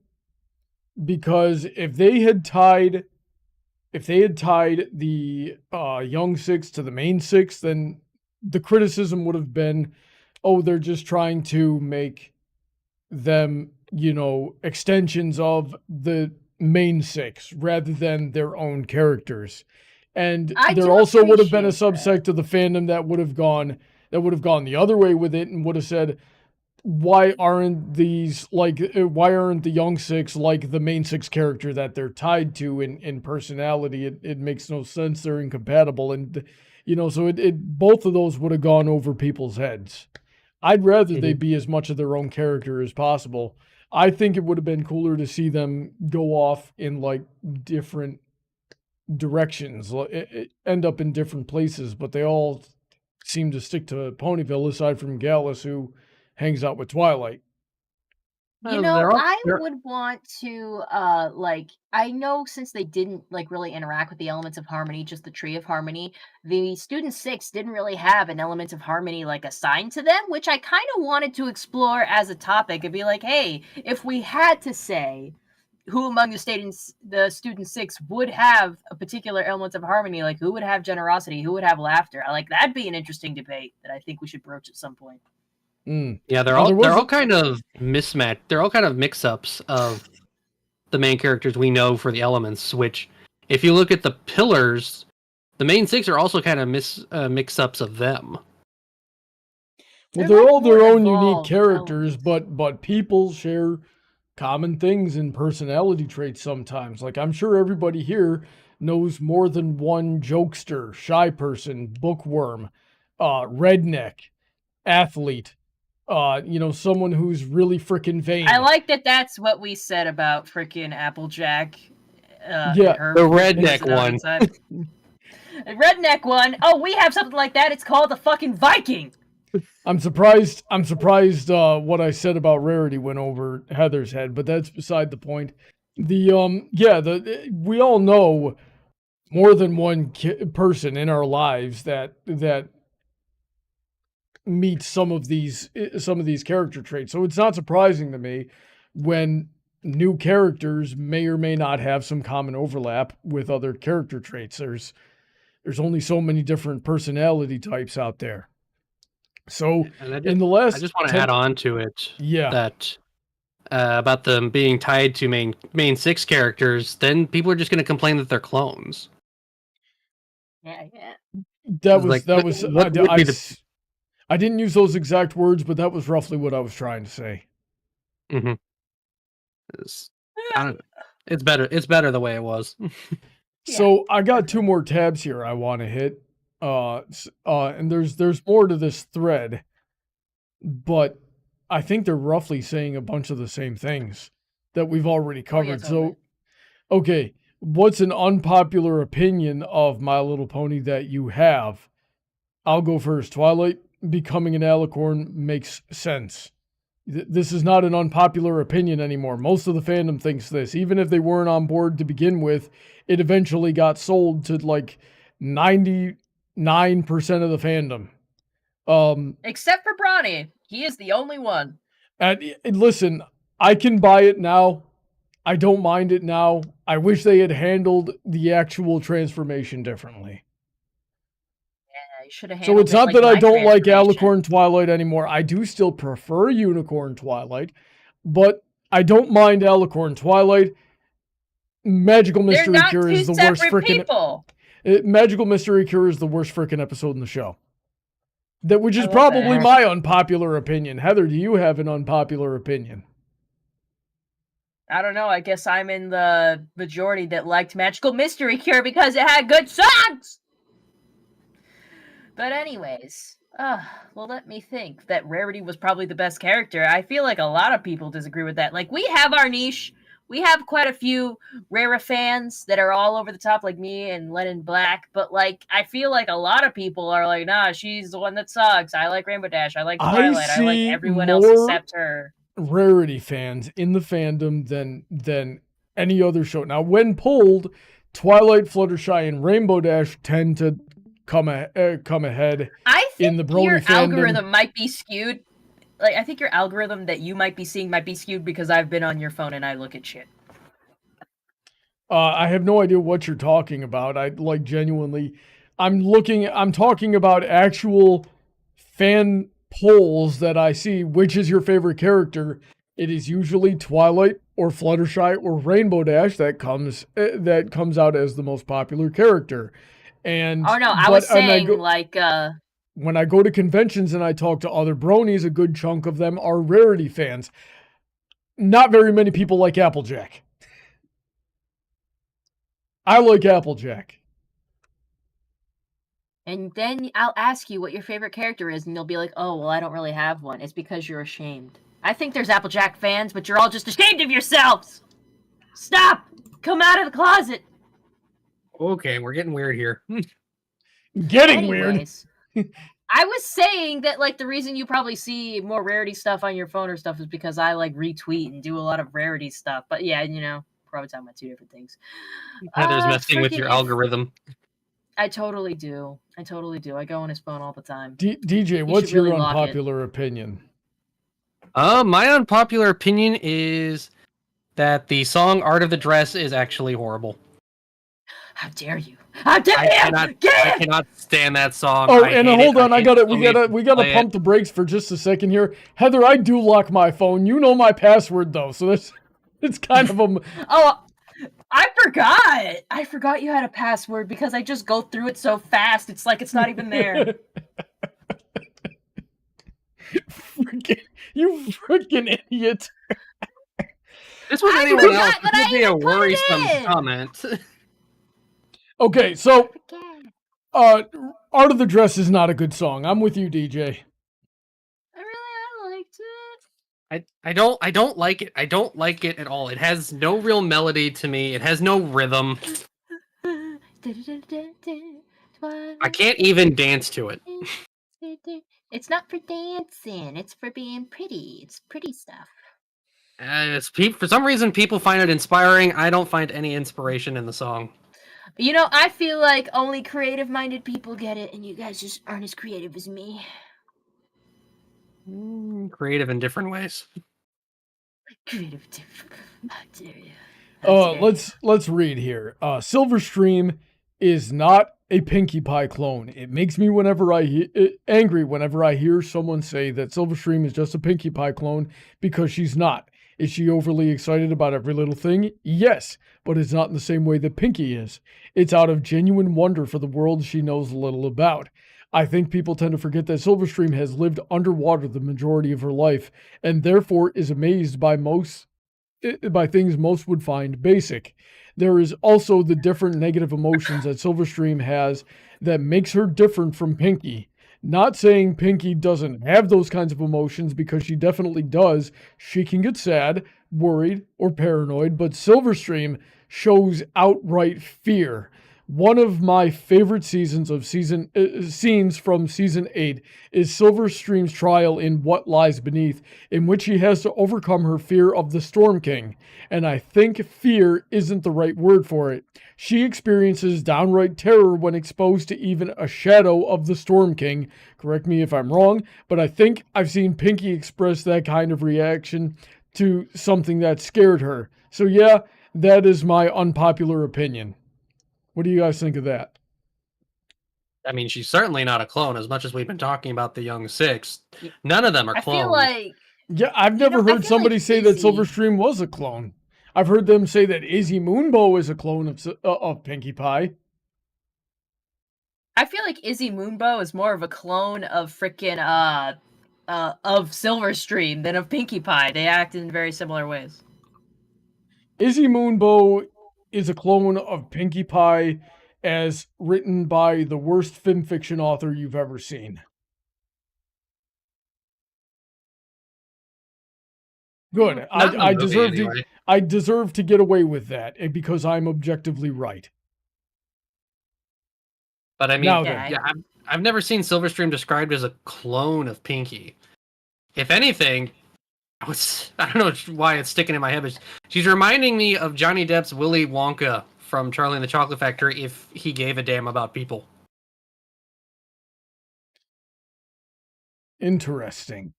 Because if they had tied the young six to the main six, then the criticism would have been, oh, they're just trying to make them, extensions of the main six rather than their own characters. And I there do also would have been a appreciate that. subsect of the fandom that would have gone the other way with it and would have said, why aren't the young six like the main six character that they're tied to in personality? It makes no sense. They're incompatible. And, so both of those would have gone over people's heads. I'd rather they be as much of their own character as possible. I think it would have been cooler to see them go off in like different directions, end up in different places, but they all seem to stick to Ponyville aside from Gallus, who hangs out with Twilight. You Well, know, they're all- I they're- would want to, I know since they didn't, really interact with the elements of harmony, just the tree of harmony, the Student 6 didn't really have an element of harmony, assigned to them, which I kind of wanted to explore as a topic and be like, hey, if we had to say who among the Student 6 would have a particular element of harmony, who would have generosity, who would have laughter, that'd be an interesting debate that I think we should broach at some point. Yeah, they're Well, all there was kind of mismatched. They're all kind of mix-ups of the main characters we know for the elements. Which, if you look at the pillars, the main six are also kind of mix-ups of them. Well, They're they're all their more own unique evolved characters, elements. but people share common things and personality traits sometimes. Like, I'm sure everybody here knows more than one jokester, shy person, bookworm, redneck, athlete, someone who's really freaking vain. I like that that's what we said about freaking Applejack. Yeah, her the redneck personality one. type. The redneck one. Oh, we have something like that. It's called the fucking Viking. I'm surprised what I said about Rarity went over Heather's head, but that's beside the point. We all know more than one person in our lives that meets some of these character traits. So it's not surprising to me when new characters may or may not have some common overlap with other character traits. There's only so many different personality types out there. So And I in the last I just want to 10 add on to it Yeah. that about them being tied to main six characters. Then people are just going to complain that they're clones. Yeah. I didn't use those exact words, but that was roughly what I was trying to say. Mm-hmm. It's better. It's better the way it was. So I got two more tabs here I want to hit. And there's more to this thread, but I think they're roughly saying a bunch of the same things that we've already covered. totally. So, okay, what's an unpopular opinion of My Little Pony that you have? I'll go first. Twilight becoming an alicorn makes sense. This is not an unpopular opinion anymore. Most of the fandom thinks this. Even if they weren't on board to begin with, it eventually got sold to like 99% of the fandom. Except for Brawny. He is the only one. And listen, I can buy it now. I don't mind it now. I wish they had handled the actual transformation differently. Yeah, you should have So handled it's it not like that I my don't like transformation. Alicorn Twilight anymore. I do still prefer Unicorn Twilight, but I don't mind Alicorn Twilight. Magical They're Mystery not Cure two is the worst separate freaking. people. Magical Mystery Cure is the worst freaking episode in the show. Which is I love probably that. my unpopular opinion. Heather, do you have an unpopular opinion? I don't know. I guess I'm in the majority that liked Magical Mystery Cure because it had good songs. But anyways, well, let me think. That Rarity was probably the best character. I feel like a lot of people disagree with that. Like, we have our niche. We have quite a few Rara fans that are all over the top, like me and Lennon Black. But, like, I feel like a lot of people are like, nah, she's the one that sucks. I like Rainbow Dash. I like Twilight. I like see everyone else more except her. Rarity fans in the fandom than any other show. Now, when pulled, Twilight, Fluttershy, and Rainbow Dash tend to come ahead. I think in the Brony your fandom. algorithm might be skewed. Like, I think your algorithm that you might be seeing might be skewed because I've been on your phone and I look at shit. I have no idea what you're talking about. I like genuinely. I'm talking about actual fan polls that I see. Which is your favorite character? It is usually Twilight or Fluttershy or Rainbow Dash that comes out as the most popular character. And Oh no, I was saying when I go to conventions and I talk to other bronies, a good chunk of them are Rarity fans. Not very many people like Applejack. I like Applejack. and then I'll ask you what your favorite character is, and you'll be like, "Oh, well, I don't really have one." It's because you're ashamed. I think there's Applejack fans, but you're all just ashamed of yourselves. Stop! Come out of the closet. Okay, we're getting weird here. Getting weird. Anyways, I was saying that, like, the reason you probably see more Rarity stuff on your phone or stuff is because I, like, retweet and do a lot of Rarity stuff. But yeah, you know, probably talking about two different things. Heather's messing with your algorithm. I totally do. I go on his phone all the time. DJ, what's should really your lock it. unpopular opinion? My unpopular opinion is that the song "Art of the Dress" is actually horrible. How dare you? How dare I you? cannot stand that song. Oh, I and hate hold it. on, I we gotta pump the brakes for just a second here. Heather, I do lock my phone. You know my password though, so it's kind of a. Oh, I forgot. I forgot you had a password because I just go through it so fast. It's like it's not even there. You freaking idiot. This was I anyone forgot else. that This I would be a even put it worrisome in. comment. Okay, so Art of the Dress is not a good song. I'm with you, DJ. I liked it. I don't like it. I don't like it at all. It has no real melody to me. It has no rhythm. I can't even dance to it. It's not for dancing. It's for being pretty. It's pretty stuff. For some reason, people find it inspiring. I don't find any inspiration in the song. You know, I feel like only creative-minded people get it, and you guys just aren't as creative as me. Creative in different ways. Creative. How dare you? Let's read here. Silverstream is not a Pinkie Pie clone. It makes me angry whenever I hear someone say that Silverstream is just a Pinkie Pie clone because she's not. Is she overly excited about every little thing? Yes, but it's not in the same way that Pinkie is. It's out of genuine wonder for the world she knows little about. I think people tend to forget that Silverstream has lived underwater the majority of her life, and therefore is amazed by most by things most would find basic. There is also the different negative emotions that Silverstream has that makes her different from Pinky. Not saying Pinky doesn't have those kinds of emotions, because she definitely does. She can get sad, worried, or paranoid, but Silverstream shows outright fear. One of my favorite scenes from season 8 is Silverstream's trial in What Lies Beneath, in which she has to overcome her fear of the Storm King. And I think fear isn't the right word for it. She experiences downright terror when exposed to even a shadow of the Storm King. Correct me if I'm wrong, but I think I've seen Pinky express that kind of reaction to something that scared her. So yeah, that is my unpopular opinion. What do you guys think of that? I mean, she's certainly not a clone, as much as we've been talking about the Young Six. None of them are clones. I feel like... Yeah, I've never heard somebody say that Silverstream was a clone. I've heard them say that Izzy Moonbow is a clone of Pinkie Pie. I feel like Izzy Moonbow is more of a clone of frickin' of Silverstream than of Pinkie Pie. They act in very similar ways. Izzy Moonbow is a clone of Pinkie Pie as written by the worst fanfiction author you've ever seen. Good. I deserve to get away with that because I'm objectively right. But I mean, I've never seen Silverstream described as a clone of Pinky. If anything, I don't know why it's sticking in my head, but she's reminding me of Johnny Depp's Willy Wonka from Charlie and the Chocolate Factory if he gave a damn about people. Interesting.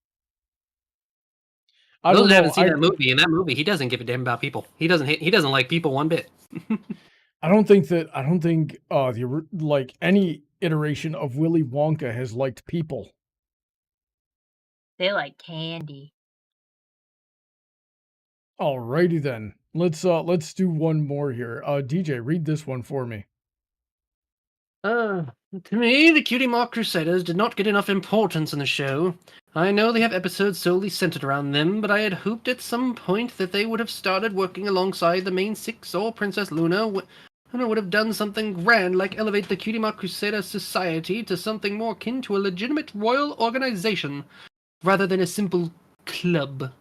I haven't seen that movie. In that movie, he doesn't give a damn about people. He doesn't like people one bit. I don't think any iteration of Willy Wonka has liked people. They like candy. Alrighty then. Let's do one more here. DJ, read this one for me. To me, the Cutie Mark Crusaders did not get enough importance in the show. I know they have episodes solely centered around them, but I had hoped at some point that they would have started working alongside the main six or Princess Luna, and would have done something grand like elevate the Cutie Mark Crusader Society to something more akin to a legitimate royal organization, rather than a simple club.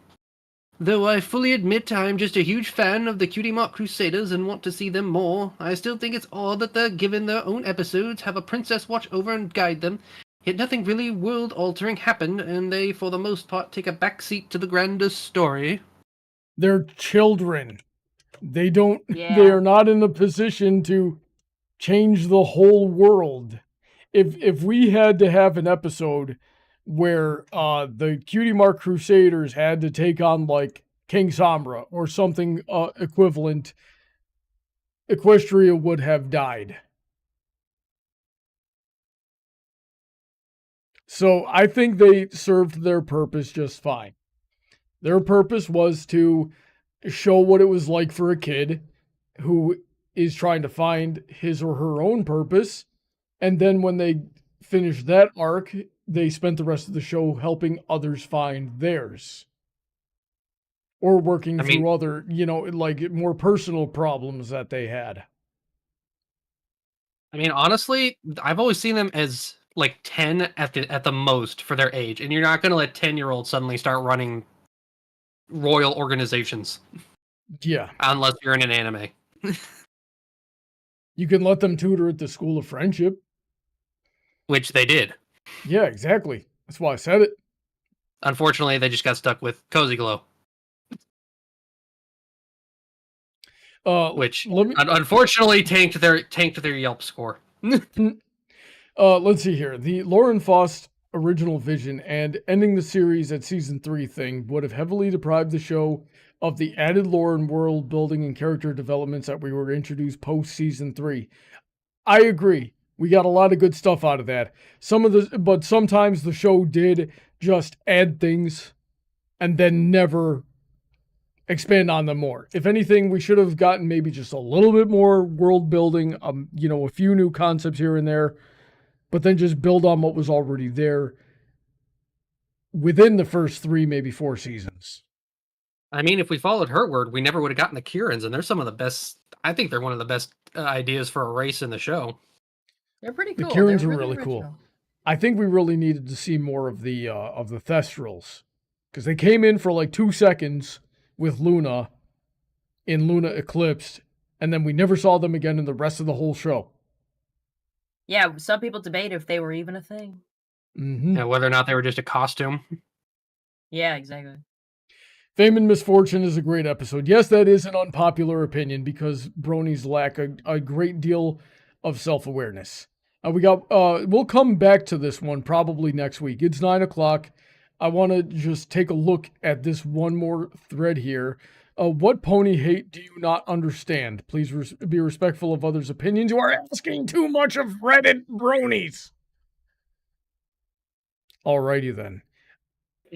Though I fully admit I'm just a huge fan of the Cutie Mark Crusaders and want to see them more, I still think it's odd that they're given their own episodes, have a princess watch over and guide them, yet nothing really world-altering happened, and they, for the most part, take a backseat to the grander story. They're children. They are not in a position to change the whole world. If we had to have an episode where the Cutie Mark Crusaders had to take on like King Sombra or something equivalent, Equestria would have died. So I think they served their purpose just fine. Their purpose was to show what it was like for a kid who is trying to find his or her own purpose. And then when they finished that arc, they spent the rest of the show helping others find theirs. Or working through other, like more personal problems that they had. I mean, honestly, I've always seen them as like 10 at the most for their age. And you're not going to let 10-year-olds suddenly start running royal organizations. Yeah. Unless you're in an anime. You can let them tutor at the School of Friendship. Which they did. Yeah, exactly. That's why I said it. Unfortunately, they just got stuck with Cozy Glow. Which unfortunately tanked their Yelp score. Let's see here. The Lauren Faust original vision and ending the series at season 3 thing would have heavily deprived the show of the added lore and world building and character developments that we were introduced post season 3. I agree. We got a lot of good stuff out of that. But sometimes the show did just add things and then never expand on them more. If anything, we should have gotten maybe just a little bit more world building, a few new concepts here and there, but then just build on what was already there within the first 3, maybe 4 seasons. I mean, if we followed her word, we never would have gotten the Kierans, and they're some of the best. I think they're one of the best ideas for a race in the show. They're pretty The cool. Kierans They're are really cool. original. I think we really needed to see more of the Thestrals, because they came in for like 2 seconds with Luna in Luna Eclipsed, and then we never saw them again in the rest of the whole show. Yeah, some people debate if they were even a thing. Mm-hmm. And whether or not they were just a costume. Yeah, exactly. Fame and Misfortune is a great episode. Yes, that is an unpopular opinion because bronies lack a great deal of self-awareness. We'll come back to this one probably next week. It's 9 o'clock. I want to just take a look at this one more thread here. What pony hate do you not understand? Please be respectful of others' opinions. You are asking too much of Reddit bronies. Alrighty then.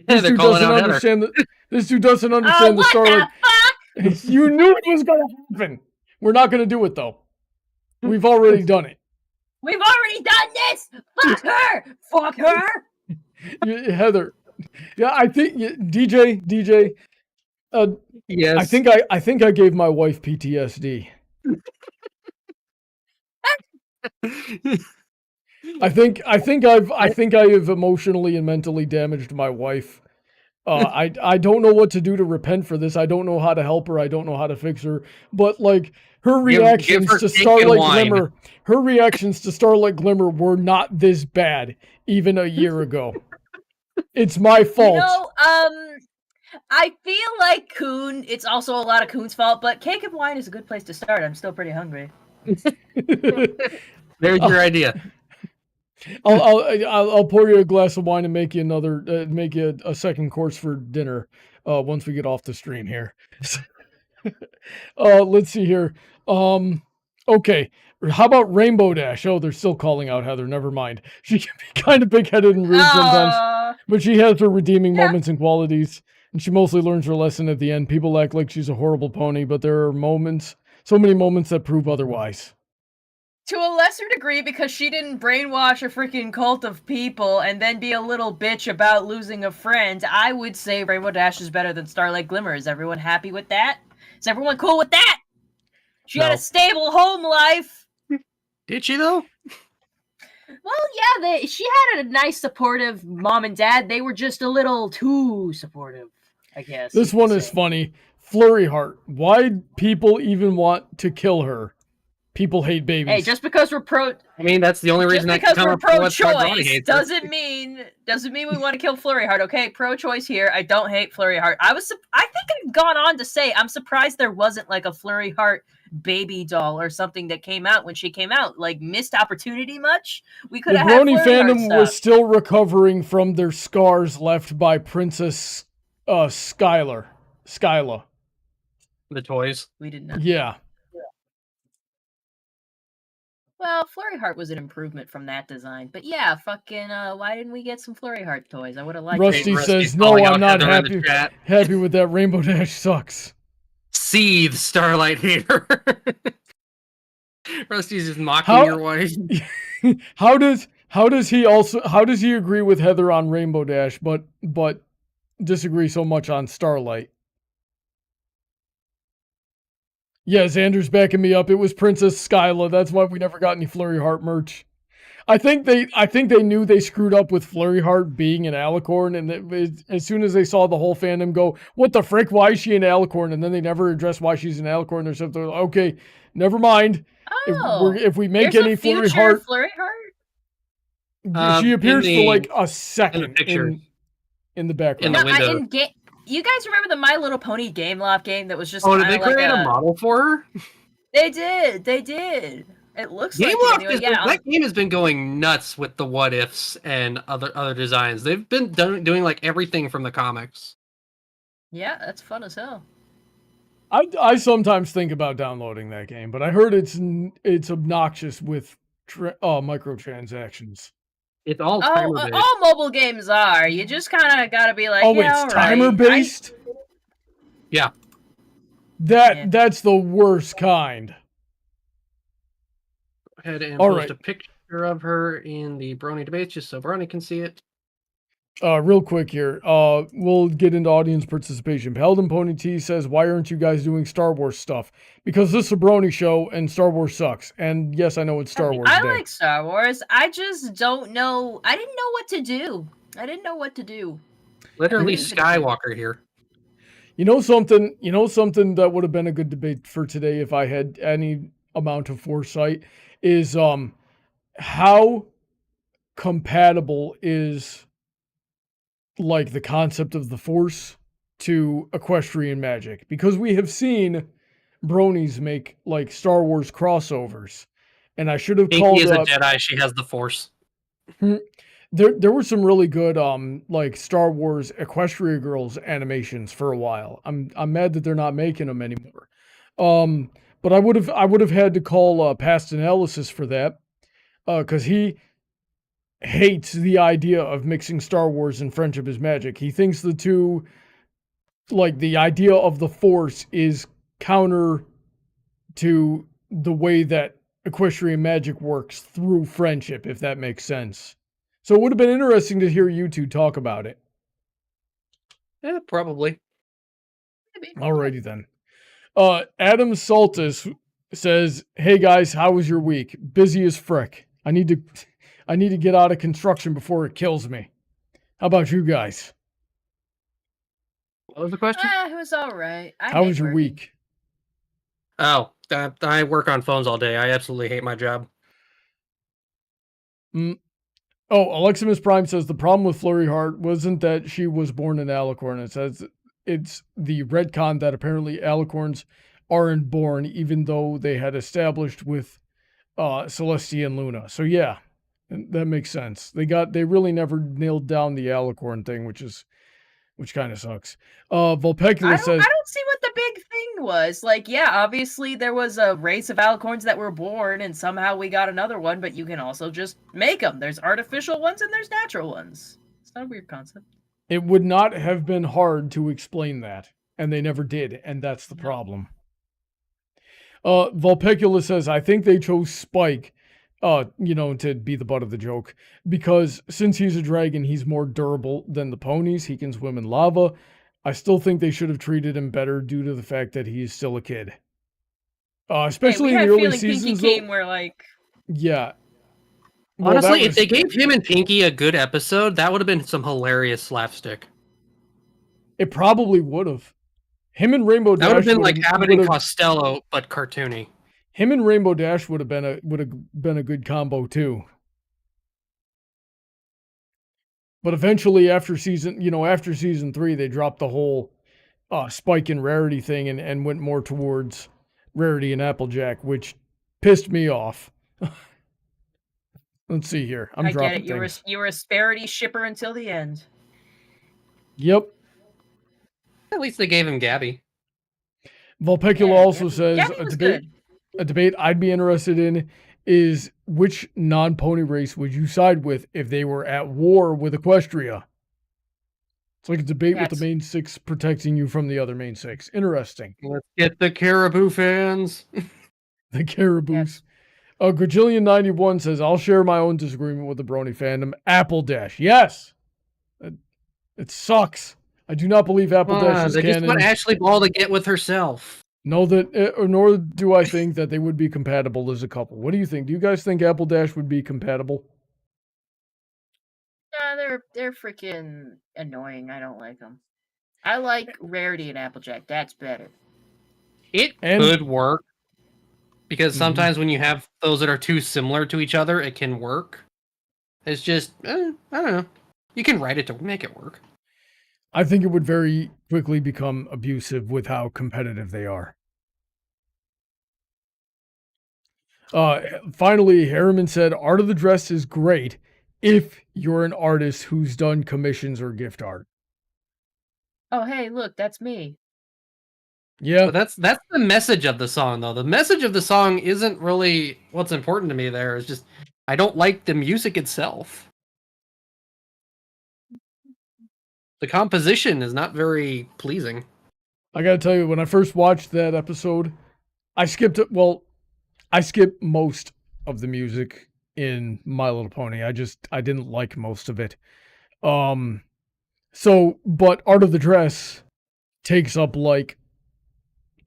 This dude doesn't understand this dude doesn't understand the Starlight. You knew it was going to happen. We're not going to do it though. We've already done it. We've already done this. Fuck her. Fuck her. Heather. Yeah, I think DJ. Yes. I think I gave my wife PTSD. I think I have emotionally and mentally damaged my wife. I don't know what to do to repent for this. I don't know how to help her. I don't know how to fix her. But like her reactions to Starlight Glimmer, were not this bad even a year ago. It's my fault. I feel like Kun. It's also a lot of Kun's fault, but cake and wine is a good place to start. I'm still pretty hungry. There's your idea. I'll pour you a glass of wine and make you a second course for dinner once we get off the stream here. Let's see here. Okay. How about Rainbow Dash? Oh, they're still calling out Heather. Never mind. She can be kind of big-headed and rude sometimes, but she has her redeeming moments and qualities, and she mostly learns her lesson at the end. People act like she's a horrible pony, but there are so many moments that prove otherwise. To a lesser degree, because she didn't brainwash a freaking cult of people and then be a little bitch about losing a friend, I would say Rainbow Dash is better than Starlight Glimmer. Is everyone happy with that? Is everyone cool with that? She had a stable home life. Did she though? Well, yeah, she had a nice, supportive mom and dad. They were just a little too supportive, I guess. This one is funny. Flurry Heart. Why people even want to kill her? People hate babies. Hey, just because we're I mean, that's the only reason I can come up with what Brawny hates doesn't mean we want to kill Flurry Heart. Okay, pro-choice here. I don't hate Flurry Heart. I think I've gone on to say I'm surprised there wasn't like a Flurry Heart baby doll or something that came out when she came out. Like, missed opportunity much? We could have had Brony fandom was still recovering from their scars left by Princess Skyla. The toys. We didn't know. Yeah. Well, Flurry Heart was an improvement from that design. But yeah, fucking, why didn't we get some Flurry Heart toys? I would have liked Rusty it. says, no, I'm not happy with that. Rainbow Dash sucks. Seethe, Starlight hater. Rusty's just mocking your wife. How does he agree with Heather on Rainbow Dash, but disagree so much on Starlight? Yeah, Xander's backing me up. It was Princess Skyla. That's why we never got any Flurry Heart merch. I think they knew they screwed up with Flurry Heart being an alicorn, and as soon as they saw the whole fandom go, "What the frick? Why is she an alicorn?" and then they never addressed why she's an alicorn or something. Okay, never mind. If we make any Flurry Heart, she appears for like a second in the background. You guys remember the My Little Pony Game Loft game that was just did they create a model for her? They did. It looks Game like Loft that game has been going nuts with the what ifs and other designs. They've been doing like everything from the comics. Yeah, that's fun as hell. I sometimes think about downloading that game, but I heard it's obnoxious with microtransactions. It's all timer-based. All mobile games are. You just kind of got to be like, it's timer-based? Yeah. That's the worst kind. Go ahead and post a picture of her in the Brony debates just so Brony can see it. Real quick here. We'll get into audience participation. Paladin Pony T says, "Why aren't you guys doing Star Wars stuff? Because this is a Brony show and Star Wars sucks." And yes, I know it's Star Wars I Day. like Star Wars. I just don't know. I didn't know what to do. Literally Skywalker here. You know something that would have been a good debate for today if I had any amount of foresight is how compatible is like the concept of the Force to equestrian magic, because we have seen bronies make like Star Wars crossovers, and I should have called Pinky is a up. Jedi. She has the Force. There were some really good like Star Wars Equestria Girls animations for a while. I'm mad that they're not making them anymore. But I would have had to call Past Analysis for that, because he hates the idea of mixing Star Wars and Friendship is Magic. He thinks the two, like the idea of the Force is counter to the way that equestrian magic works through friendship, if that makes sense. So it would have been interesting to hear you two talk about it. Yeah, probably. Alrighty then. Adam Saltis says, "Hey guys, how was your week? Busy as frick. I need to get out of construction before it kills me. How about you guys? What was the question? It was all right. How was your week?" Oh, I work on phones all day. I absolutely hate my job. Oh, Aleximus Prime says the problem with Flurry Heart wasn't that she was born an alicorn. It says it's the retcon that apparently alicorns aren't born, even though they had established with Celestia and Luna. So yeah, that makes sense. They really never nailed down the alicorn thing, which kind of sucks. Vulpecula says, I don't see what the big thing was. Like, yeah, obviously there was a race of alicorns that were born, and somehow we got another one, but you can also just make them. There's artificial ones and there's natural ones. It's not a weird concept. it would not have been hard to explain that, and they never did, and that's the problem. Vulpecula says, "I think they chose Spike, to be the butt of the joke, because since he's a dragon, he's more durable than the ponies. He can swim in lava. I still think they should have treated him better due to the fact that he's still a kid. Especially in the early seasons. Pinky came where, like... Yeah. Well, honestly, if they gave him and Pinky a good episode, that would have been some hilarious slapstick. It probably would have. Him and Rainbow Dash that would have been like Abbott and Costello, but cartoony. Him and Rainbow Dash would have been a good combo too. But eventually, after season 3, they dropped the whole spike in rarity thing and went more towards Rarity and Applejack, which pissed me off. Let's see here. I get it. You were a Sparity shipper until the end. Yep. At least they gave him Gabby. Vulpecula also says Gabby a debate I'd be interested in is which non-pony race would you side with if they were at war with Equestria? It's like a debate with the main 6 protecting you from the other main 6. Interesting. Let's get the Caribou fans. The Caribous. Grajillion91 says, "I'll share my own disagreement with the Brony fandom. Apple Dash. Yes! It sucks. I do not believe Apple Dash is canon. They just want Ashley Ball to get with herself. Nor do I think that they would be compatible as a couple. What do you think? Do you guys think Apple Dash would be compatible?" They're freaking annoying. I don't like them. I like Rarity and Applejack. That's better. It could work. Because sometimes when you have those that are too similar to each other, it can work. It's just, I don't know. You can write it to make it work. I think it would very quickly become abusive with how competitive they are. Finally, Harriman said, "Art of the Dress is great if you're an artist who's done commissions or gift art." Oh, hey, look, that's me. Yeah. But that's the message of the song, though. The message of the song isn't really what's important to me there. It's just, I don't like the music itself. The composition is not very pleasing. I gotta tell you, when I first watched that episode, I skipped most of the music in My Little Pony. I didn't like most of it. So, but Art of the Dress takes up like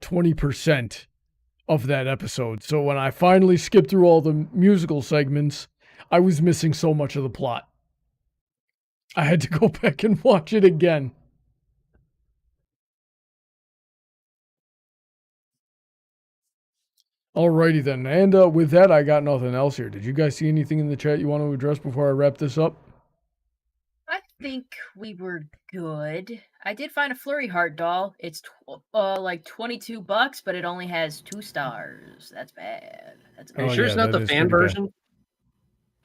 20% of that episode. So when I finally skipped through all the musical segments, I was missing so much of the plot. I had to go back and watch it again. Alrighty then. And with that, I got nothing else here. Did you guys see anything in the chat you want to address before I wrap this up? I think we were good. I did find a Flurry Heart doll. It's like $22, but it only has 2 stars. That's bad. That's Are bad. you sure it's not the fan version?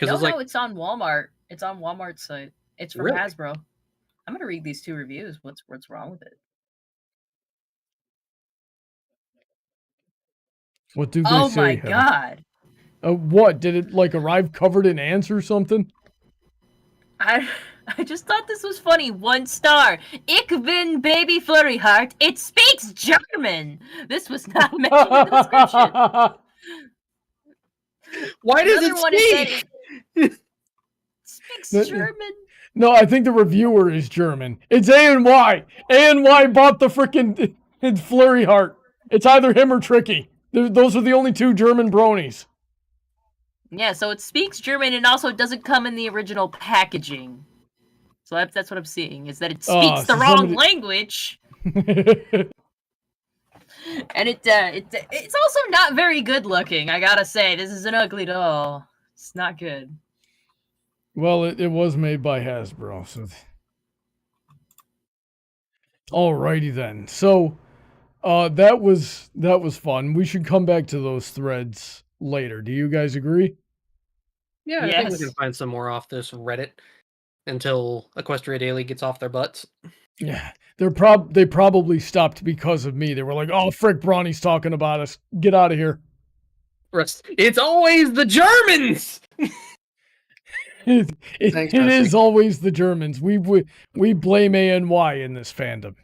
No, no, it's on Walmart. It's on Walmart's site. It's from Really? Hasbro. I'm gonna read these 2 reviews. What's wrong with it? What do they say? Oh my Heather? god! What? Did it like arrive covered in ants or something? I just thought this was funny. 1 star. Ich bin Baby Flurry Heart. It speaks German. This was not mentioned in the description. Why does Another one it said speak? it speaks German. No, I think the reviewer is German. It's A&Y. A&Y bought the frickin' Flurry Heart. It's either him or Tricky. Those are the only 2 German bronies. Yeah, so it speaks German and also doesn't come in the original packaging. So that's what I'm seeing, is that it speaks the wrong language. And it's also not very good looking, I gotta say. This is an ugly doll. It's not good. Well, it was made by Hasbro, so... Alrighty then. So, that was fun. We should come back to those threads later. Do you guys agree? Yeah, I think we can find some more off this Reddit until Equestria Daily gets off their butts. Yeah, they probably stopped because of me. They were like, "Oh, frick, Brawny's talking about us. Get out of here." It's always the Germans. It is always the Germans. We blame A&Y in this fandom.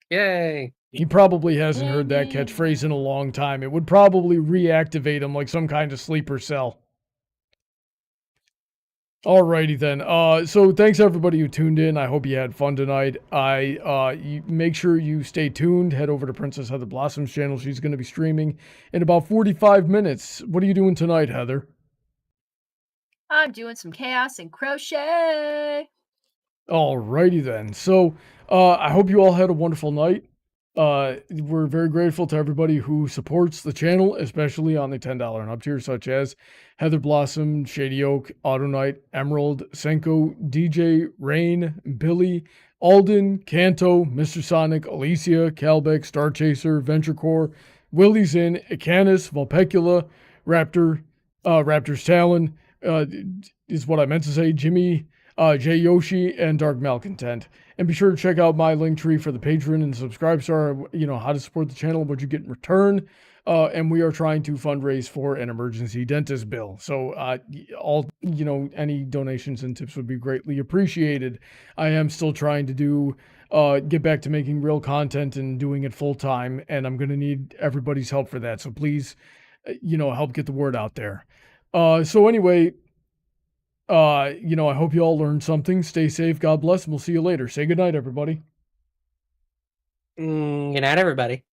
Yay. He probably hasn't heard that catchphrase in a long time. It would probably reactivate him like some kind of sleeper cell. Alrighty then. So thanks everybody who tuned in. I hope you had fun tonight. You make sure you stay tuned. Head over to Princess Heather Blossom's channel. She's going to be streaming in about 45 minutes. What are you doing tonight, Heather? I'm doing some chaos and crochet. Alrighty then. So I hope you all had a wonderful night. We're very grateful to everybody who supports the channel, especially on the $10 and up tier, such as Heather Blossom, Shady Oak, Autoknight, Emerald, Senko, DJ, Rain, Billy, Alden, Kanto, Mr. Sonic, Alicia, Calbeck, StarChaser, VentureCorp, Willyzin, Icanus, Vulpecula, Raptor's Talon, is what I meant to say, Jimmy, Jay Yoshi, and Dark Malcontent. And be sure to check out my link tree for the Patreon and subscribe star, how to support the channel, what you get in return. And we are trying to fundraise for an emergency dentist bill. So any donations and tips would be greatly appreciated. I am still trying to get back to making real content and doing it full time. And I'm going to need everybody's help for that. So please, help get the word out there. So anyway, I hope you all learned something. Stay safe. God bless. And we'll see you later. Say goodnight, everybody. Good night, everybody.